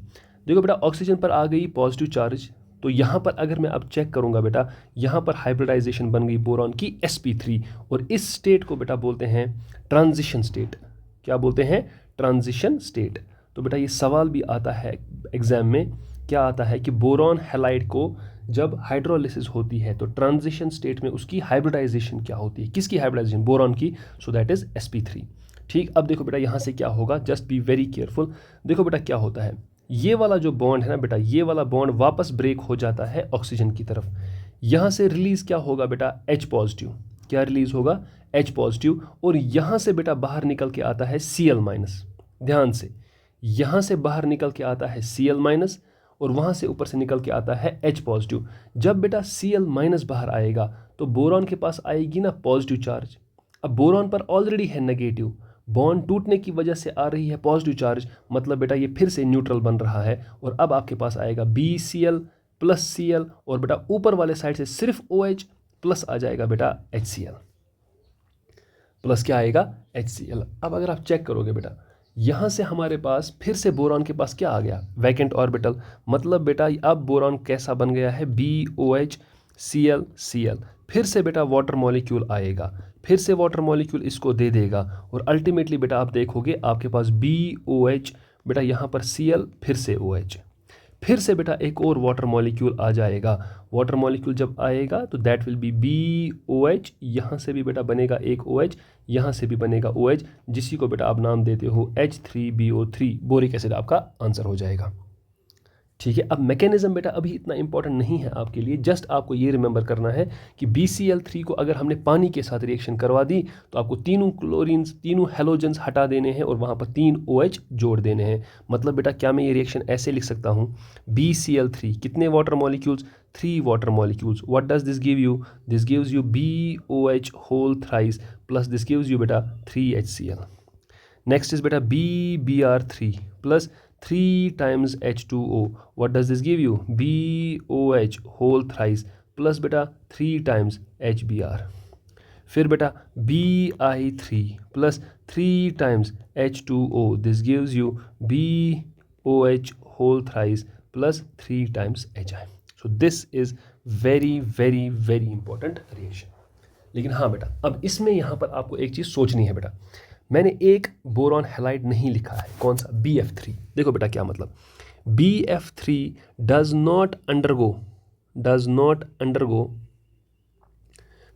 देखो बेटा ऑक्सीजन पर आ गई पॉजिटिव चार्ज, तो यहाँ पर अगर मैं अब चेक करूँगा बेटा, यहाँ पर हाइब्रिडाइजेशन बन गई बोरॉन की sp3, और इस स्टेट को बेटा बोलते हैं ट्रांजिशन स्टेट। क्या बोलते हैं? Transition state. तो बेटा ये सवाल भी आता है एग्जाम में, क्या आता है कि बोरॉन हैलाइड को जब हाइड्रोलिसिस होती है तो ट्रांजिशन स्टेट में उसकी हाइब्रिडाइजेशन क्या होती है? किसकी हाइब्रिडाइजेशन? बोरॉन की। So that is sp3। ठीक, अब देखो बेटा यहाँ से क्या होगा, जस्ट बी वेरी केयरफुल। देखो बेटा क्या होता है, ये वाला जो बॉन्ड है ना बेटा, ये वाला बॉन्ड वापस ब्रेक हो जाता है ऑक्सीजन की तरफ। यहाँ से रिलीज क्या होगा बेटा, H पॉजिटिव। क्या रिलीज होगा? H positive. और यहाँ से बेटा बाहर निकल के आता है Cl माइनस। ध्यान से, यहाँ से बाहर निकल के आता है Cl माइनस, और वहाँ से ऊपर से निकल के आता है H पॉजिटिव। जब बेटा Cl माइनस बाहर आएगा तो बोरॉन के पास आएगी ना पॉजिटिव चार्ज। अब बोरॉन पर ऑलरेडी है नेगेटिव, बॉन्ड टूटने की वजह से आ रही है पॉजिटिव चार्ज, मतलब बेटा ये फिर से न्यूट्रल बन रहा है। और अब आपके पास आएगा BCl प्लस Cl, और बेटा ऊपर वाले साइड से सिर्फ OH प्लस आ जाएगा बेटा HCl। प्लस क्या आएगा? HCl। अब अगर आप चेक करोगे बेटा, यहाँ से हमारे पास फिर से बोरॉन के पास क्या आ गया, वैकेंट ऑर्बिटल। मतलब बेटा अब बोरॉन कैसा बन गया है, BOH Cl Cl। फिर से बेटा वाटर मॉलिक्यूल आएगा, फिर से वाटर मॉलिक्यूल इसको दे देगा, और अल्टीमेटली बेटा आप देखोगे आपके पास BOH, बेटा यहाँ पर Cl फिर से OH, फिर से बेटा एक और वाटर मॉलिक्यूल आ जाएगा। वाटर मॉलिक्यूल जब आएगा तो दैट विल बी BOH, यहाँ से भी बेटा बनेगा एक OH, यहाँ से भी बनेगा OH, जिसी को बेटा आप नाम देते हो H3BO3। बोरिक एसिड आपका आंसर हो जाएगा। ठीक है, अब मैकेनिज्म बेटा अभी इतना इंपॉर्टेंट नहीं है आपके लिए, जस्ट आपको ये रिमेंबर करना है कि BCl3 को अगर हमने पानी के साथ रिएक्शन करवा दी तो आपको तीनों क्लोरीन्स, तीनों हेलोजेंस हटा देने हैं और वहाँ पर 3 OH जोड़ देने हैं। मतलब बेटा क्या मैं ये रिएक्शन ऐसे लिख सकता हूँ, BCl3 कितने water molecules, 3 water molecules. What does this give you? This gives you BOH whole thrice plus this gives you बेटा 3HCl। नेक्स्ट इज बेटा BBr3 plus 3 times H2O. What does this give you? BOH whole thrice plus बेटा 3 times HBr। फिर बेटा Bi3 plus 3 times H2O. This gives you BOH whole thrice plus 3 times HI. So this is very very very important reaction। लेकिन हाँ बेटा, अब इसमें यहाँ पर आपको एक चीज़ सोचनी है बेटा, मैंने एक बोरॉन हैलाइड नहीं लिखा है, कौन सा? BF3। देखो बेटा क्या मतलब, BF3 does not undergo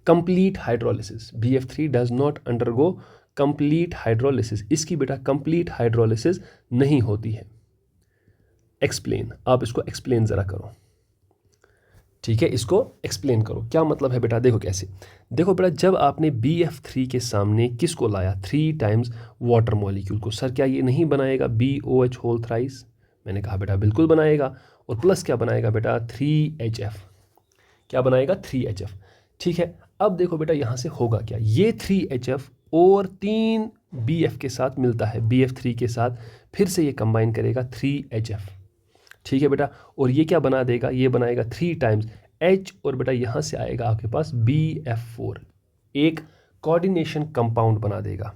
complete hydrolysis. BF3 does not undergo complete hydrolysis. इसकी बेटा कंप्लीट हाइड्रोलिसिस नहीं होती है। एक्सप्लेन, आप इसको एक्सप्लेन ज़रा करो। ठीक है, इसको एक्सप्लेन करो, क्या मतलब है बेटा? देखो कैसे, देखो बेटा जब आपने BF3 के सामने किसको लाया, 3 times वाटर मॉलिक्यूल को, सर क्या ये नहीं बनाएगा BOH होल थ्राइस? मैंने कहा बेटा बिल्कुल बनाएगा, और प्लस क्या बनाएगा बेटा 3HF। क्या बनाएगा? 3HF। ठीक है, अब देखो बेटा यहाँ से होगा क्या, ये 3HF और 3 BF के साथ मिलता है, BF3 के साथ फिर से ये कंबाइन करेगा 3HF। ठीक है बेटा, और ये क्या बना देगा, ये बनाएगा 3 times H, और बेटा यहाँ से आएगा आपके पास BF4, एक कोऑर्डिनेशन कंपाउंड बना देगा।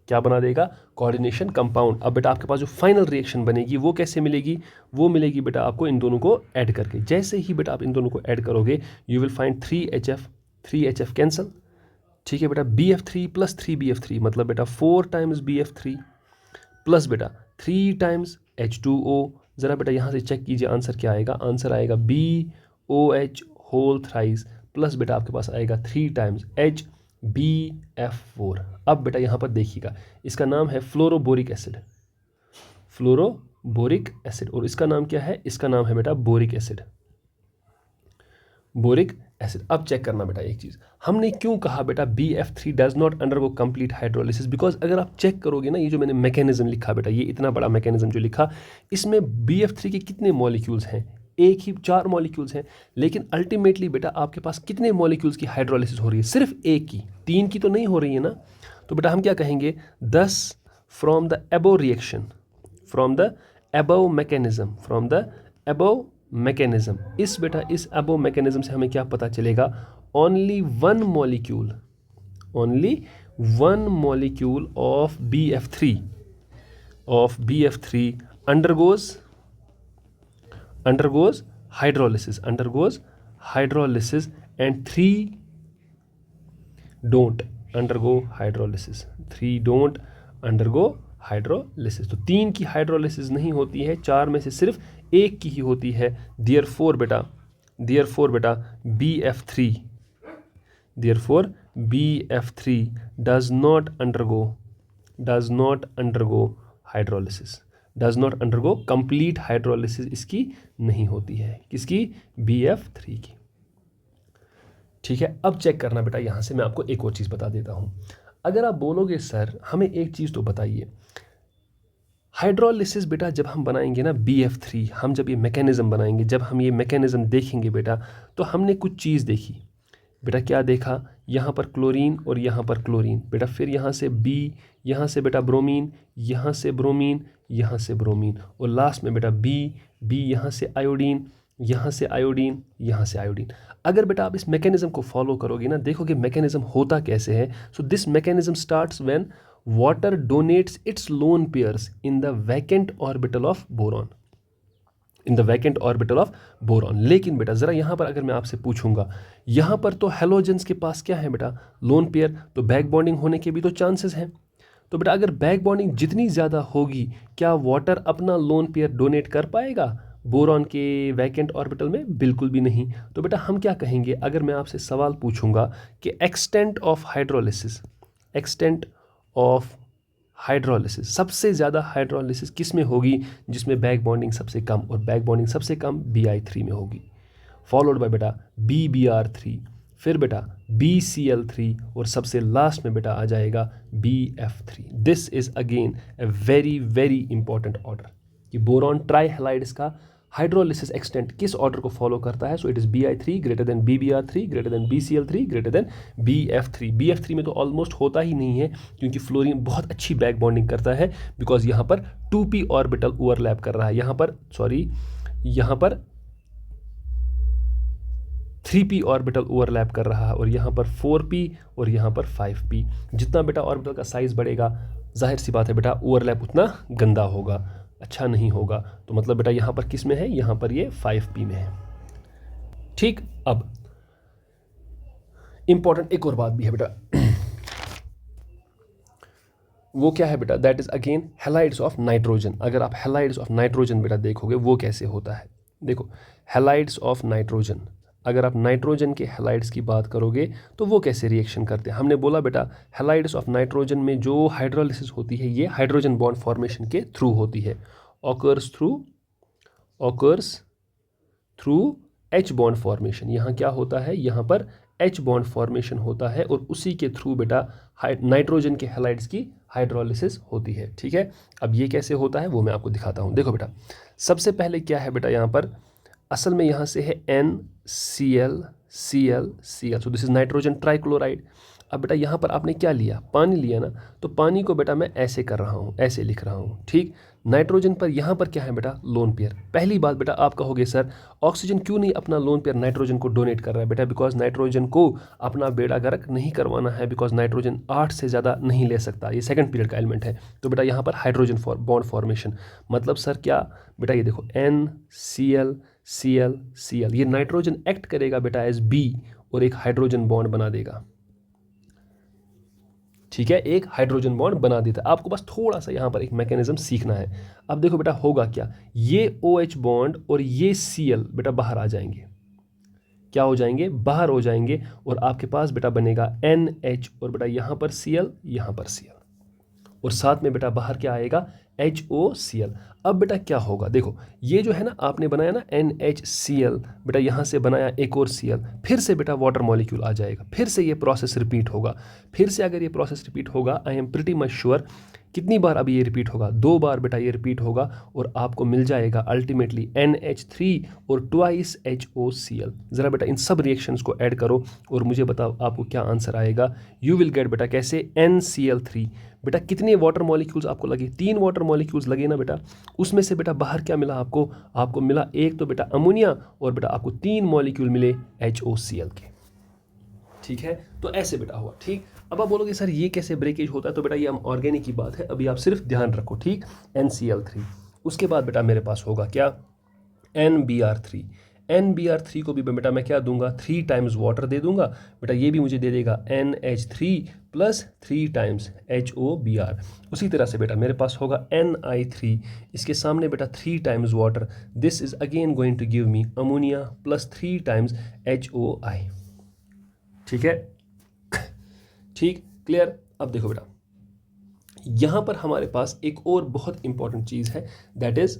क्या बना देगा? Coordination compound. अब बेटा आपके पास जो फाइनल रिएक्शन बनेगी वो कैसे मिलेगी? वो मिलेगी बेटा आपको इन दोनों को ऐड करके। जैसे ही बेटा आप इन दोनों को ऐड करोगे, you will find 3HF 3HF cancel, ठीक है बेटा। BF3 प्लस 3BF3 मतलब बेटा 4 टाइम्स BF3 प्लस बेटा 3 टाइम्स H2O। ज़रा बेटा यहाँ से चेक कीजिए आंसर क्या आएगा। आंसर आएगा BOH होल थ्राइस प्लस बेटा आपके पास आएगा 3 टाइम्स HBF4। अब बेटा यहाँ पर देखिएगा, इसका नाम है फ्लोरोबोरिक एसिड, फ्लोरोबोरिक एसिड, और इसका नाम क्या है, इसका नाम है बेटा बोरिक एसिड, बोरिक एसिड। अब चेक करना बेटा एक चीज़, हमने क्यों कहा बेटा BF3 does not undergo complete hydrolysis, because अगर आप चेक करोगे ना, ये जो मैंने मैकेनिज्म लिखा बेटा, ये इतना बड़ा मैकेनिज्म जो लिखा, इसमें BF3 के कितने मॉलिक्यूल्स हैं, एक ही 4 मॉलिक्यूल्स हैं, लेकिन अल्टीमेटली बेटा आपके पास कितने मॉलिक्यूल्स की हाइड्रोलिसिस हो रही है, सिर्फ एक की, 3 की तो नहीं हो रही है ना। तो बेटा हम क्या कहेंगे, दस फ्रॉम द एबो रिएक्शन, फ्रॉम द एबो मैकेनिज्म, फ्रॉम द एबो मैकेनिज्म, इस बेटा इस एबो मैकेनिज्म से हमें क्या पता चलेगा, only one molecule of BF3 undergoes hydrolysis and 3 don't undergo hydrolysis, 3 don't undergo hydrolysis. तो 3 की हाइड्रोलिसिस नहीं होती है, 4 में से सिर्फ एक की ही होती है। देयरफॉर बेटा BF3 does not undergo hydrolysis, does not undergo complete hydrolysis इसकी नहीं होती है, किसकी, BF3 की। ठीक है, अब चेक करना बेटा, यहाँ से मैं आपको एक और चीज़ बता देता हूँ। अगर आप बोलोगे सर हमें एक चीज़ तो बताइए, हाइड्रोलिसिस बेटा जब हम बनाएंगे ना BF3, हम जब ये मैकेनिज़्म बनाएंगे, जब हम ये मैकेनिज़्म देखेंगे बेटा, तो हमने कुछ चीज़ देखी बेटा, क्या देखा, यहाँ पर क्लोरीन और यहाँ पर क्लोरीन बेटा, फिर यहाँ से B, यहाँ से बेटा ब्रोमीन, यहाँ से ब्रोमीन, यहाँ से ब्रोमीन, और लास्ट में बेटा B, यहाँ से आयोडीन, यहाँ से आयोडीन, यहाँ से आयोडीन। अगर बेटा आप इस मैकेनिज़्म को फॉलो करोगे ना, देखोगे मैकेनिज़्म होता कैसे है। So this mechanism starts when water donates its lone pairs in the vacant orbital of boron, लेकिन बेटा ज़रा यहाँ पर अगर मैं आपसे पूछूंगा, यहाँ पर तो हेलोजेंस के पास क्या है बेटा, लोन पेयर, तो बैक बॉन्डिंग होने के भी तो चांसेस हैं। तो बेटा अगर बैक बॉन्डिंग जितनी ज़्यादा होगी, क्या वाटर अपना लोन पेयर डोनेट कर पाएगा बोरॉन के वैकेंट ऑर्बिटल में, बिल्कुल भी नहीं। तो बेटा हम क्या कहेंगे, अगर मैं आपसे सवाल पूछूंगा कि एक्सटेंट ऑफ हाइड्रोलिसिस, सबसे ज़्यादा हाइड्रोलिसिस किस में होगी, जिसमें बैक बॉन्डिंग सबसे कम, और बैक बॉन्डिंग सबसे कम Bi3 में होगी, फॉलोड बाय बेटा BBr3, फिर बेटा BCl3, और सबसे लास्ट में बेटा आ जाएगा BF3। This is again a very very important order कि बोरॉन ट्राईहैलाइड्स का हाइड्रोलिसिस एक्सटेंट किस ऑर्डर को फॉलो करता है। So it is Bi3 greater than BBr3 greater than BCl3 greater than BF3। BF3 में तो ऑलमोस्ट होता ही नहीं है, क्योंकि फ्लोरीन बहुत अच्छी बैक बॉन्डिंग करता है, बिकॉज यहाँ पर 2p ऑर्बिटल ओवरलैप कर रहा है, यहाँ पर 3p ऑर्बिटल ओवरलैप कर रहा है, और यहाँ पर 4p और यहाँ पर 5p। जितना बेटा ऑर्बिटल का साइज बढ़ेगा, जाहिर सी बात है बेटा ओवरलैप उतना गंदा होगा, अच्छा नहीं होगा। तो मतलब बेटा यहाँ पर किस में है, यहाँ पर ये 5p में है। ठीक, अब इंपॉर्टेंट एक और बात भी है बेटा, वो क्या है बेटा, that is again halides of nitrogen. अगर आप हैलाइड्स ऑफ नाइट्रोजन बेटा देखोगे वो कैसे होता है, देखो हैलाइड्स ऑफ नाइट्रोजन, अगर आप नाइट्रोजन के हैलाइड्स की बात करोगे तो वो कैसे रिएक्शन करते हैं। हमने बोला बेटा हैलाइड्स ऑफ नाइट्रोजन में जो हाइड्रोलिसिस होती है, ये हाइड्रोजन बॉन्ड फॉर्मेशन के थ्रू होती है, occurs through H bond formation. यहाँ क्या होता है, यहाँ पर H बॉन्ड फॉर्मेशन होता है, और उसी के थ्रू बेटा नाइट्रोजन के हैलाइड्स की हाइड्रोलिसिस होती है। ठीक है, अब ये कैसे होता है वो मैं आपको दिखाता हूँ। देखो बेटा सबसे पहले क्या है बेटा, यहाँ पर असल में यहाँ से है NCl, so this is nitrogen trichloride. अब बेटा यहाँ पर आपने क्या लिया, पानी लिया ना, तो पानी को बेटा मैं ऐसे कर रहा हूँ, ऐसे लिख रहा हूँ। ठीक, नाइट्रोजन पर यहाँ पर क्या है बेटा, लोन पेयर। पहली बात बेटा आप कहोगे सर ऑक्सीजन क्यों नहीं अपना लोन पेयर नाइट्रोजन को डोनेट कर रहा है, बेटा बिकॉज नाइट्रोजन को अपना बेड़ा गर्क नहीं करवाना है, बिकॉज नाइट्रोजन 8 से ज़्यादा नहीं ले सकता, ये सेकंड पीरियड का एलिमेंट है। तो बेटा यहाँ पर हाइड्रोजन बॉन्ड फॉर्मेशन, मतलब सर क्या बेटा, ये देखो NCl, ये नाइट्रोजन एक्ट करेगा बेटा एज B, और एक हाइड्रोजन बॉन्ड बना देगा। ठीक है, एक हाइड्रोजन बॉन्ड बना देता है। आपको बस थोड़ा सा यहाँ पर एक मैकेनिज्म सीखना है। अब देखो बेटा होगा क्या, ये OH बॉन्ड और ये Cl बेटा बाहर आ जाएंगे। क्या हो जाएंगे, बाहर हो जाएंगे, और आपके पास बेटा बनेगा NH, और बेटा यहाँ पर Cl, यहाँ पर Cl, और साथ में बेटा बाहर क्या आएगा, HOCl। अब बेटा क्या होगा, देखो ये जो है ना आपने बनाया ना NHCl, बेटा यहाँ से बनाया एक और Cl, फिर से बेटा वाटर मॉलिक्यूल आ जाएगा, फिर से ये प्रोसेस रिपीट होगा। फिर से अगर ये प्रोसेस रिपीट होगा, I am pretty much sure, कितनी बार अभी ये रिपीट होगा, 2 बार बेटा ये रिपीट होगा, और आपको मिल जाएगा अल्टीमेटली NH3 और ट्वाइस HOCl। ज़रा बेटा इन सब रिएक्शंस को ऐड करो और मुझे बताओ आपको क्या आंसर आएगा। यू विल गेट बेटा कैसे, NCl3। बेटा कितने वाटर मॉलिक्यूल्स आपको लगे, 3 वाटर मॉलिक्यूल्स लगे ना बेटा, उसमें से बेटा बाहर क्या मिला आपको, आपको मिला एक तो बेटा अमोनिया, और बेटा आपको 3 मॉलिक्यूल मिले HOCl के। ठीक है, तो ऐसे बेटा हुआ। ठीक, अब आप बोलोगे सर ये कैसे ब्रेकेज होता है, तो बेटा ये हम ऑर्गेनिक की बात है, अभी आप सिर्फ ध्यान रखो। ठीक, NCl3, उसके बाद बेटा मेरे पास होगा क्या, NBr3। NBr3 को भी बेटा मैं क्या दूंगा, 3 टाइम्स वाटर दे दूंगा बेटा, ये भी मुझे दे देगा NH3 प्लस 3 टाइम्स HOBr। उसी तरह से बेटा मेरे पास होगा Ni3, इसके सामने बेटा 3 times water, this is again going to give me ammonia plus 3 times HOI। ठीक है, ठीक, क्लियर। अब देखो बेटा यहां पर हमारे पास एक और बहुत इंपॉर्टेंट चीज है, दैट इज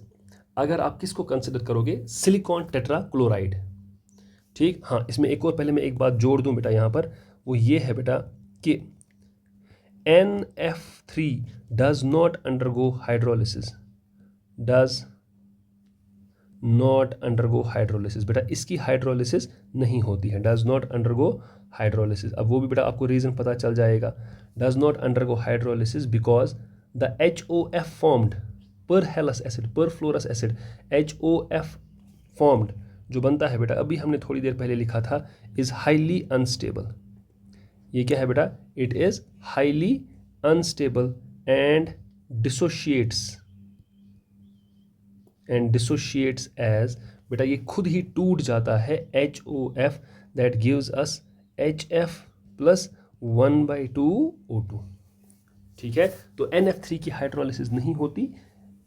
अगर आप किसको कंसिडर करोगे, सिलिकॉन टेट्राक्लोराइड। ठीक, हाँ इसमें एक और पहले मैं एक बात जोड़ दूं बेटा यहां पर, वो ये है बेटा कि NF3 does not undergo hydrolysis, does not undergo hydrolysis. बेटा इसकी हाइड्रोलिसिस नहीं होती है, डज नॉट अंडरगो हाइड्रोलिसिस। अब वो भी बेटा आपको रीजन पता चल जाएगा, does not undergo hydrolysis because the HOF formed पर हेलस एसिड, पर फ्लोरस एसिड, HOF फॉर्म्ड जो बनता है बेटा, अभी हमने थोड़ी देर पहले लिखा था, इज हाईली अनस्टेबल। ये क्या है बेटा, it is highly unstable and dissociates as, बेटा ये खुद ही टूट जाता है HOF, that gives us HF plus 1/2O2। ठीक है, तो NF3 की हाइड्रोलिसिस नहीं होती।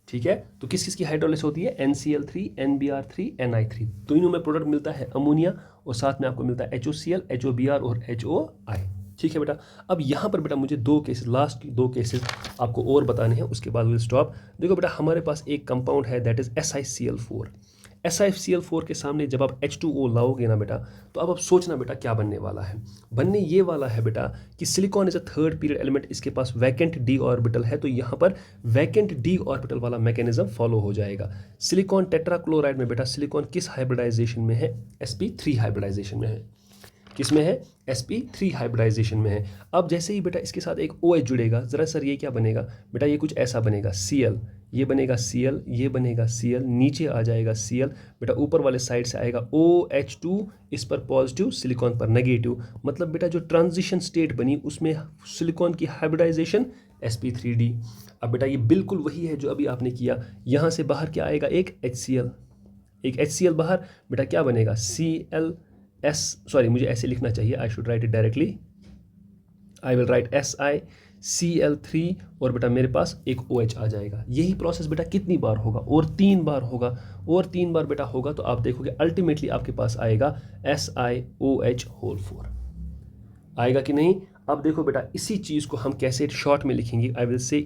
ठीक है, तो किस किस की हाइड्रोलिसिस होती है, NCl3, NBr3, Ni3, तीनों में प्रोडक्ट मिलता है अमोनिया, और साथ में आपको मिलता है HOCl, HOBr और HOI। ठीक है बेटा, अब यहाँ पर बेटा मुझे 2 केसेस, लास्ट 2 केसेस आपको और बताने हैं, उसके बाद विल स्टॉप। देखो बेटा हमारे पास एक कंपाउंड है दैट इज SiCl4। SiCl4 के सामने जब आप H2O लाओगे ना बेटा, तो अब आप सोचना बेटा क्या बनने वाला है, बनने ये वाला है बेटा कि silicon is a third period element, इसके पास वैकेंट d ऑर्बिटल है, तो यहाँ पर वैकेंट d ऑर्बिटल वाला मैकेनिज्म फॉलो हो जाएगा। सिलिकॉन टेट्राक्लोराइड में बेटा सिलिकॉन किस हाइब्रिडाइजेशन में है, sp3 हाइब्रिडाइजेशन में है। किस में है, sp3 हाइब्रिडाइजेशन में है। अब जैसे ही बेटा इसके साथ एक OH जुड़ेगा, जरा सर ये क्या बनेगा बेटा, ये कुछ ऐसा बनेगा Cl, ये बनेगा Cl, ये बनेगा Cl, नीचे आ जाएगा Cl, बेटा ऊपर वाले साइड से आएगा OH2, इस पर पॉजिटिव, सिलिकॉन पर नेगेटिव, मतलब बेटा जो ट्रांजिशन स्टेट बनी उसमें सिलिकॉन की हाइब्रिडाइजेशन sp3d। अब बेटा ये बिल्कुल वही है जो अभी आपने किया, यहाँ से बाहर क्या आएगा, एक HCl, एक HCl बाहर, बेटा क्या बनेगा, मुझे ऐसे लिखना चाहिए, I should write it directly, I will write SiCl3, और बेटा मेरे पास एक OH आ जाएगा। यही प्रोसेस बेटा कितनी बार होगा, और 3 बार होगा, और 3 बार बेटा होगा, तो आप देखोगे अल्टीमेटली आपके पास आएगा SiOH4। आएगा कि नहीं। अब देखो बेटा इसी चीज़ को हम कैसे शॉर्ट में लिखेंगे, I will say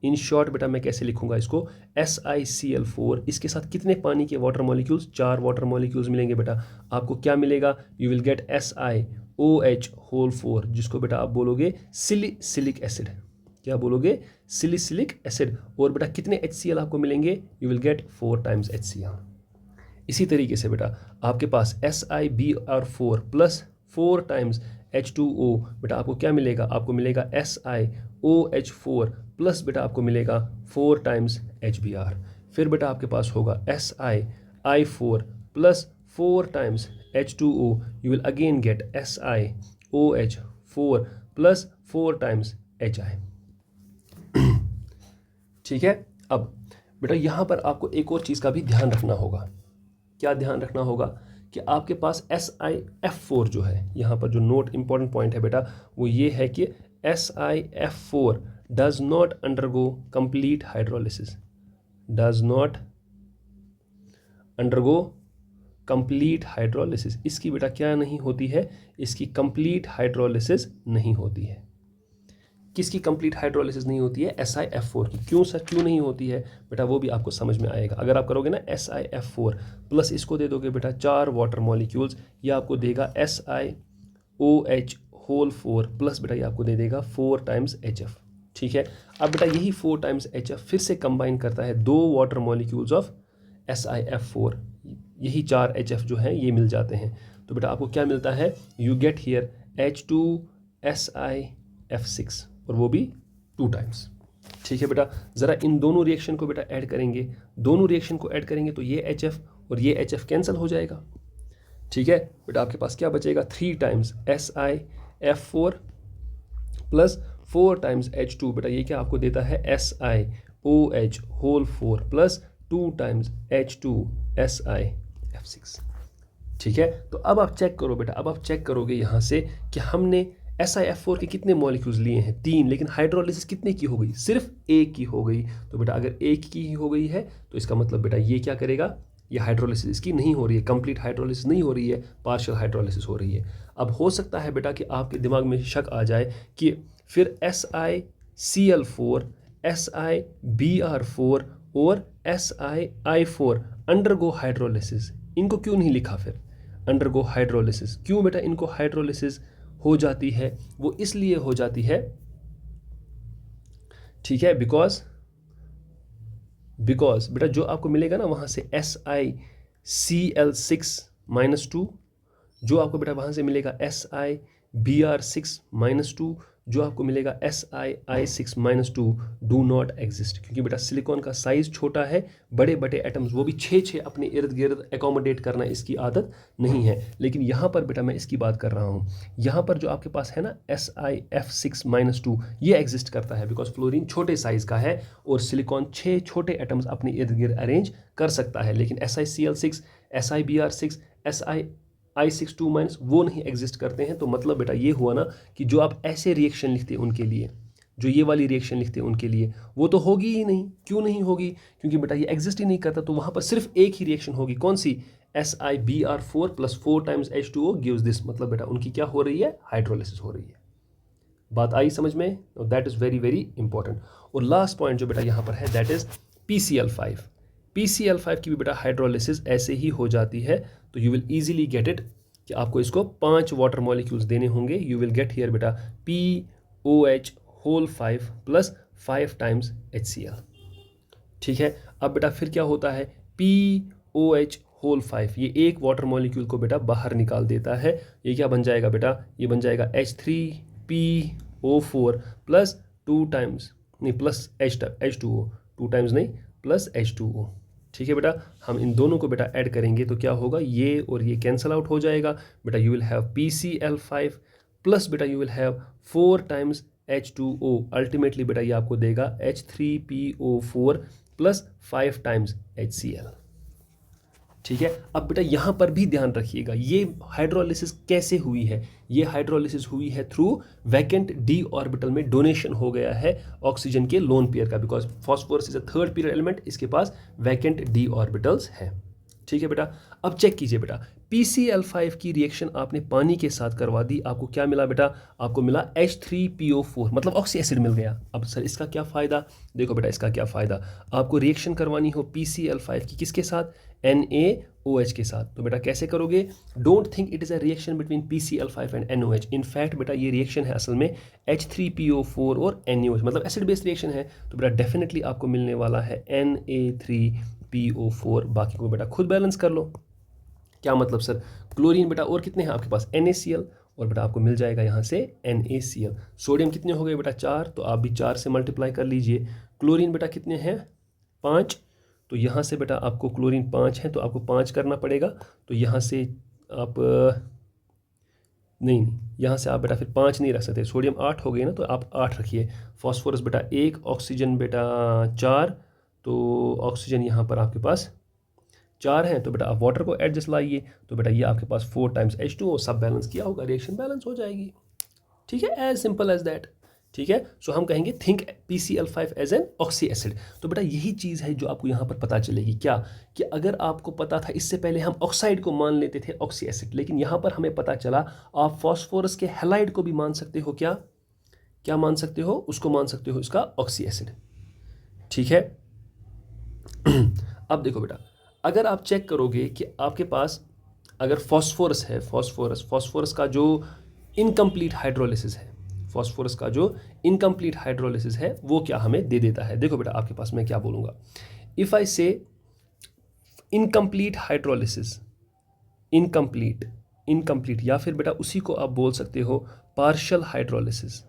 in short बेटा मैं कैसे लिखूंगा इसको, SiCl4, इसके साथ कितने पानी के वाटर मॉलिक्यूल्स, 4 वाटर मॉलिक्यूल्स मिलेंगे बेटा, आपको क्या मिलेगा, यू विल गेट SiOH4, जिसको बेटा आप बोलोगे सिलिक एसिड। क्या बोलोगे, सिलिक एसिड। और बेटा कितने HCl आपको मिलेंगे, you will gate 4 times HCl। इसी तरीके से बेटा आपके पास SiBr4 प्लस 4 टाइम्स H2O, बेटा आपको क्या मिलेगा, आपको मिलेगा SiOH4 प्लस बेटा आपको मिलेगा 4 टाइम्स HBr। फिर बेटा आपके पास होगा SiI4 plus 4 times H2O, you will again get SiOH4 plus 4 times HI। ठीक है, अब बेटा यहाँ पर आपको एक और चीज़ का भी ध्यान रखना होगा। क्या ध्यान रखना होगा कि आपके पास SiF4 जो है, यहाँ पर जो नोट इंपॉर्टेंट पॉइंट है बेटा वो ये है कि SiF4 does not undergo complete hydrolysis, does not undergo complete hydrolysis. इसकी बेटा क्या नहीं होती है, इसकी कंप्लीट हाइड्रोलिसिस नहीं होती है। किसकी कंप्लीट हाइड्रोलिसिस नहीं होती है? SiF4 की। क्यों सर, क्यों नहीं होती है बेटा, वो भी आपको समझ में आएगा। अगर आप करोगे ना SiF4 प्लस इसको दे दोगे बेटा 4 वाटर मॉलिक्यूल्स, ये आपको देगा SiOH होल 4 प्लस बेटा ये आपको दे देगा 4 टाइम्स HF। ठीक है, अब बेटा यही 4 टाइम्स HF फिर से कंबाइन करता है 2 वाटर मॉलिक्यूल्स ऑफ SiF4, यही 4 HF जो हैं ये मिल जाते हैं। तो बेटा आपको क्या मिलता है, यू गेट हियर H2SiF6 और वो भी 2 टाइम्स। ठीक है बेटा, ज़रा इन दोनों रिएक्शन को बेटा ऐड करेंगे, दोनों रिएक्शन को ऐड करेंगे तो ये HF और ये HF कैंसिल हो जाएगा। ठीक है बेटा, आपके पास क्या बचेगा, 3 times SiF4 plus 4 times H2, बेटा ये क्या आपको देता है SiOH whole 4 plus 2 times H2SiF6। ठीक है, तो अब आप चेक करो बेटा, अब आप चेक करोगे यहाँ से कि हमने SiF4 के कितने मॉलिक्यूल्स लिए हैं, 3, लेकिन हाइड्रोलिसिस कितने की हो गई, सिर्फ 1 की हो गई। तो बेटा अगर 1 की ही हो गई है तो इसका मतलब बेटा ये क्या करेगा, ये हाइड्रोलिसिस इसकी नहीं हो रही है, कंप्लीट हाइड्रोलिसिस नहीं हो रही है, पार्शियल हाइड्रोलिसिस हो रही है। अब हो सकता है बेटा कि आपके दिमाग में शक आ जाए कि फिर SiCl4, SiBr4 और SiI4 अंडरगो हाइड्रोलिसिस, इनको क्यों नहीं लिखा फिर अंडरगो हाइड्रोलिसिस? क्यों बेटा इनको हाइड्रोलिसिस हो जाती है? वो इसलिए हो जाती है, ठीक है, बिकॉज बेटा जो आपको मिलेगा ना वहाँ से SiCl6-2, जो आपको बेटा वहाँ से मिलेगा SiBr6-2, जो आपको मिलेगा SiI6-2 डू नॉट एग्जिस्ट, क्योंकि बेटा सिलिकॉन का साइज छोटा है, बड़े बड़े एटम्स वो भी 6 अपने इर्द गिर्द एकोमोडेट करना इसकी आदत नहीं है। लेकिन यहाँ पर बेटा मैं इसकी बात कर रहा हूँ, यहाँ पर जो आपके पास है ना SiF6-2 ये एग्जिस्ट करता है बिकॉज फ्लोरीन छोटे साइज का है और सिलिकॉन 6 छोटे एटम्स अपने इर्द गिर्द अरेंज कर सकता है, लेकिन SiCl6, SiBr6, SiI6-2- वो नहीं एग्जिस्ट करते हैं। तो मतलब बेटा ये हुआ ना कि जो आप ऐसे रिएक्शन लिखते हैं उनके लिए, जो ये वाली रिएक्शन लिखते हैं उनके लिए वो तो होगी ही नहीं। क्यों नहीं होगी? क्योंकि बेटा ये एग्जिस्ट ही नहीं करता, तो वहाँ पर सिर्फ एक ही रिएक्शन होगी, कौन सी, SiBr4 plus 4 times H2O gives this. मतलब बेटा उनकी क्या हो रही है, हाइड्रोलिसिस हो रही है। बात आई समझ में? That is very very important. और लास्ट पॉइंट जो बेटा यहाँ पर है दैट इज़ PCl5। PCl5 की भी बेटा हाइड्रोलिसिस ऐसे ही हो जाती है, तो you will easily get it कि आपको इसको 5 वाटर मॉलिक्यूल्स देने होंगे। यू विल गेट हियर बेटा POH whole 5 plus 5 times HCl। ठीक है, अब बेटा फिर क्या होता है, POH होल 5 ये एक वाटर मॉलिक्यूल को बेटा बाहर निकाल देता है। ये क्या बन जाएगा बेटा, ये बन जाएगा H3PO4 प्लस 2 टाइम्स नहीं प्लस H2O, 2 टाइम्स नहीं प्लस H2O। ठीक है बेटा, हम इन दोनों को बेटा ऐड करेंगे तो क्या होगा, ये और ये कैंसल आउट हो जाएगा बेटा। You will have PCl5 plus बेटा you will have 4 times H2O। Ultimately बेटा ये आपको देगा H3PO4 प्लस 5 टाइम्स HCl। ठीक है, अब बेटा यहाँ पर भी ध्यान रखिएगा ये हाइड्रोलिसिस कैसे हुई है। ये हाइड्रोलिसिस हुई है थ्रू वैकेंट d ऑर्बिटल में डोनेशन हो गया है ऑक्सीजन के लोन पेयर का, because phosphorus is a third period element, इसके पास वैकेंट d ऑर्बिटल्स हैं। ठीक है बेटा, अब चेक कीजिए बेटा, PCl5 की रिएक्शन आपने पानी के साथ करवा दी, आपको क्या मिला बेटा, आपको मिला H3PO4 मतलब ऑक्सी एसिड मिल गया। अब सर इसका क्या फ़ायदा, देखो बेटा इसका क्या फ़ायदा, आपको रिएक्शन करवानी हो PCl5 की किसके साथ, NaOH के साथ। तो बेटा कैसे करोगे, don't think it is a reaction between PCl5 and NaOH। In fact बेटा ये रिएक्शन है असल में H3PO4 और NaOH, मतलब एसिड बेस्ड रिएक्शन है। तो बेटा डेफिनेटली आपको मिलने वाला है Na3PO4। बाकी को बेटा खुद बैलेंस कर लो। क्या मतलब सर, क्लोरीन बेटा और कितने हैं आपके पास, NaCl, और बेटा आपको मिल जाएगा यहाँ से NaCl। सोडियम कितने हो गए बेटा 4, तो आप भी 4 से मल्टीप्लाई कर लीजिए। क्लोरीन बेटा कितने हैं 5, तो यहाँ से बेटा आपको क्लोरीन 5 है तो आपको 5 करना पड़ेगा। तो यहाँ से आप नहीं यहाँ से आप बेटा फिर 5 नहीं रख सकते, सोडियम 8 हो गई ना, तो आप 8 रखिए। फॉस्फोरस बेटा 1, ऑक्सीजन बेटा 4, तो ऑक्सीजन यहाँ पर आपके पास 4 हैं तो बेटा आप वाटर को एडजस्ट लाइए, तो बेटा ये आपके पास 4 टाइम्स H2O सब बैलेंस किया होगा, रिएक्शन बैलेंस हो जाएगी। ठीक है, एज सिंपल एज दैट। ठीक है, सो हम कहेंगे think PCl5 as an oxy acid. तो बेटा यही चीज़ है जो आपको यहाँ पर पता चलेगी, क्या कि अगर आपको पता था इससे पहले हम ऑक्साइड को मान लेते थे ऑक्सी एसिड, लेकिन यहाँ पर हमें पता चला आप फॉस्फोरस के हैलाइड को भी मान सकते हो, क्या मान सकते हो, उसको मान सकते हो इसका ऑक्सी एसिड। ठीक है, अब देखो बेटा, अगर आप चेक करोगे कि आपके पास अगर फॉस्फोरस है, फॉस्फोरस का जो इनकम्प्लीट हाइड्रोलिसिस है, फॉस्फोरस का जो इनकम्प्लीट हाइड्रोलिसिस है वो क्या हमें दे देता है। देखो बेटा आपके पास मैं क्या बोलूँगा, इफ़ आई से इनकम्प्लीट हाइड्रोलिसिस, इनकम्प्लीट या फिर बेटा उसी को आप बोल सकते हो पार्शियल हाइड्रोलिसिस।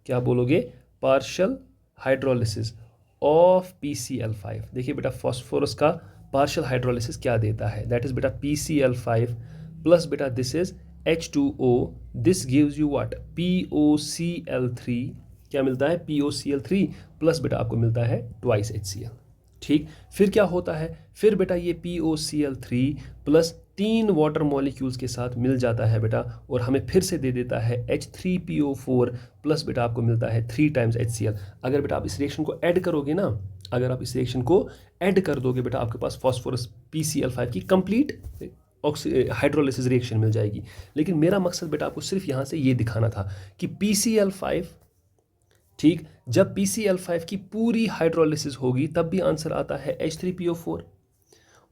क्या बोलोगे, पार्शियल हाइड्रोलिसिस ऑफ PCl5। देखिए बेटा फॉस्फोरस का पार्शियल हाइड्रोलिसिस क्या देता है, दैट इज बेटा PCl5 प्लस बेटा this is H2O, this gives you what, POCl3। क्या मिलता है, POCl3 प्लस बेटा आपको मिलता है ट्वाइस HCl। ठीक, फिर क्या होता है, फिर बेटा ये POCl3 प्लस 3 वाटर मॉलिक्यूल्स के साथ मिल जाता है बेटा, और हमें फिर से दे देता है H3PO4 प्लस बेटा आपको मिलता है 3 टाइम्स HCl। अगर बेटा आप इस रिएक्शन को ऐड करोगे ना, अगर आप इस रिएक्शन को ऐड कर दोगे बेटा आपके पास फॉस्फोरस PCl5 की कंप्लीट हाइड्रोलिसिस रिएक्शन मिल जाएगी। लेकिन मेरा मकसद बेटा आपको सिर्फ यहाँ से ये दिखाना था कि PCl5, ठीक, जब PCl5 की पूरी हाइड्रोलिसिस होगी तब भी आंसर आता है H3PO4,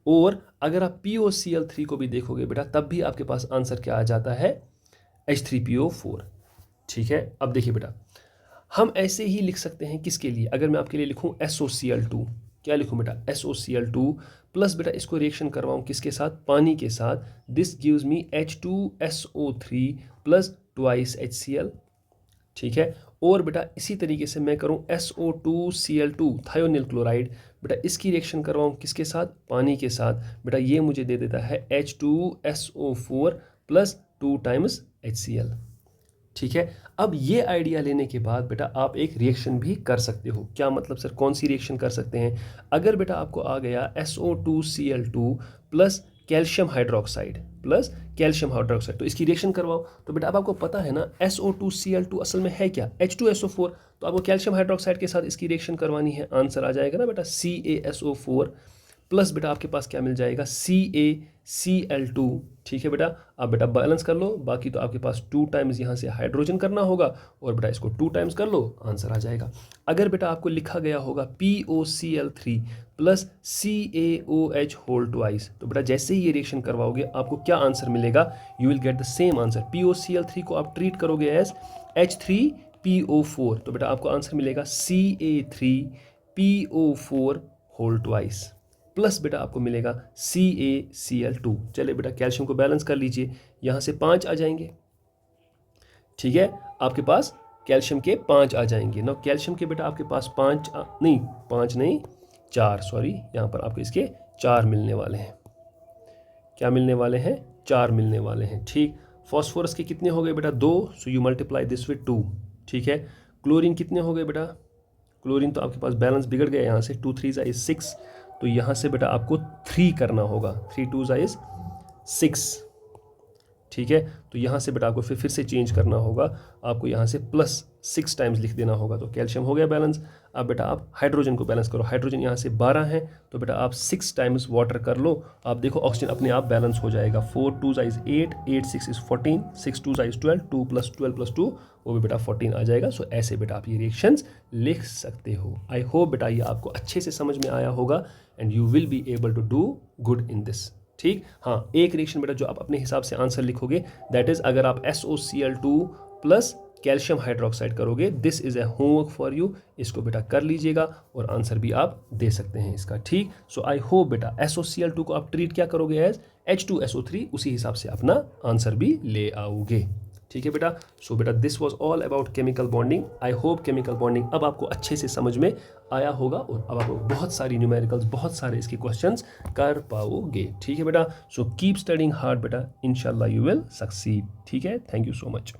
और अगर आप POCl3 को भी देखोगे बेटा तब भी आपके पास आंसर क्या आ जाता है, H3PO4। ठीक है, अब देखिए बेटा हम ऐसे ही लिख सकते हैं किसके लिए, अगर मैं आपके लिए लिखूं SOCl2, क्या लिखूं बेटा, SOCl2 प्लस बेटा इसको रिएक्शन करवाऊं किसके साथ, पानी के साथ, this gives me H2SO3 plus twice HCl। ठीक है, और बेटा इसी तरीके से मैं करूं SO2Cl2 थायोनिल क्लोराइड, बेटा इसकी रिएक्शन करवाऊं किसके साथ, पानी के साथ, बेटा ये मुझे दे देता है H2SO4 प्लस 2 टाइम्स HCl। ठीक है, अब ये आइडिया लेने के बाद बेटा आप एक रिएक्शन भी कर सकते हो। क्या मतलब सर, कौन सी रिएक्शन कर सकते हैं, अगर बेटा आपको आ गया SO2Cl2 प्लस कैल्शियम हाइड्रोक्साइड तो इसकी रिएक्शन करवाओ, तो बेटा अब आपको पता है ना SO2Cl2 असल में है क्या, H2SO4, तो आपको कैल्शियम हाइड्रोक्साइड के साथ इसकी रिएक्शन करवानी है, आंसर आ जाएगा ना बेटा CaSO4 प्लस बेटा आपके पास क्या मिल जाएगा CaCl2। ठीक है बेटा, अब बेटा बैलेंस कर लो, बाकी तो आपके पास 2 टाइम्स यहाँ से हाइड्रोजन करना होगा, और बेटा इसको 2 टाइम्स कर लो, आंसर आ जाएगा। अगर बेटा आपको लिखा गया होगा POCl3 plus CaOH whole twice, तो बेटा जैसे ही ये रिएक्शन करवाओगे आपको क्या आंसर मिलेगा, you will get the same answer. POCl3 को आप ट्रीट करोगे एज H3PO4, तो बेटा आपको आंसर मिलेगा CA3PO4 होल ट्वाइस प्लस बेटा आपको मिलेगा CaCl2। चलिए बेटा कैल्शियम को बैलेंस कर लीजिए, यहाँ से 5 आ जाएंगे। ठीक है, आपके पास कैल्शियम के 5 आ जाएंगे ना, कैल्शियम के बेटा आपके पास 5 नहीं 4, सॉरी, यहाँ पर आपको इसके 4 मिलने वाले हैं। क्या मिलने वाले हैं, 4 मिलने वाले हैं। ठीक, फॉस्फोरस के कितने हो गए बेटा, 2, so you multiply this with 2। ठीक है, क्लोरीन कितने हो गए बेटा, क्लोरीन तो आपके पास बैलेंस बिगड़ गया, यहाँ से 2 3 इज 6, तो यहाँ से बेटा आपको 3 करना होगा, 3 2 इज 6। ठीक है, तो यहाँ से बेटा आपको फिर से चेंज करना होगा, आपको यहाँ से प्लस 6 टाइम्स लिख देना होगा, तो कैल्शियम हो गया बैलेंस। अब बेटा आप हाइड्रोजन को बैलेंस करो, हाइड्रोजन यहाँ से 12 है, तो बेटा आप 6 टाइम्स वाटर कर लो, आप देखो ऑक्सीजन अपने आप बैलेंस हो जाएगा। 4 2 इज 8, 8 6 इज 14, 6 2 इज 12, 2 + 12 + 2 वो भी बेटा 14 आ जाएगा। सो ऐसे बेटा आप ये रिएक्शंस लिख सकते हो। आई होप बेटा ये आपको अच्छे से समझ में आया होगा, and you will be able to do good in this. ठीक, हाँ, एक रिएक्शन बेटा जो आप अपने हिसाब से आंसर लिखोगे, दैट इज अगर आप SOCl2 प्लस कैल्शियम हाइड्रोक्साइड करोगे, this is a homework for you, इसको बेटा कर लीजिएगा और आंसर भी आप दे सकते हैं इसका। ठीक, सो आई होप बेटा SOCl2 को आप ट्रीट क्या करोगे एज H2SO3, उसी हिसाब से अपना आंसर भी ले आओगे। ठीक है बेटा, सो बेटा this was all about chemical bonding. I hope chemical bonding अब आपको अच्छे से समझ में आया होगा, और अब आप बहुत सारी न्यूमेरिकल्स, बहुत सारे इसके क्वेश्चंस कर पाओगे। ठीक है बेटा, सो कीप स्टडिंग हार्ड बेटा, इंशाल्लाह यू विल सक्सीड। ठीक है, थैंक यू सो मच।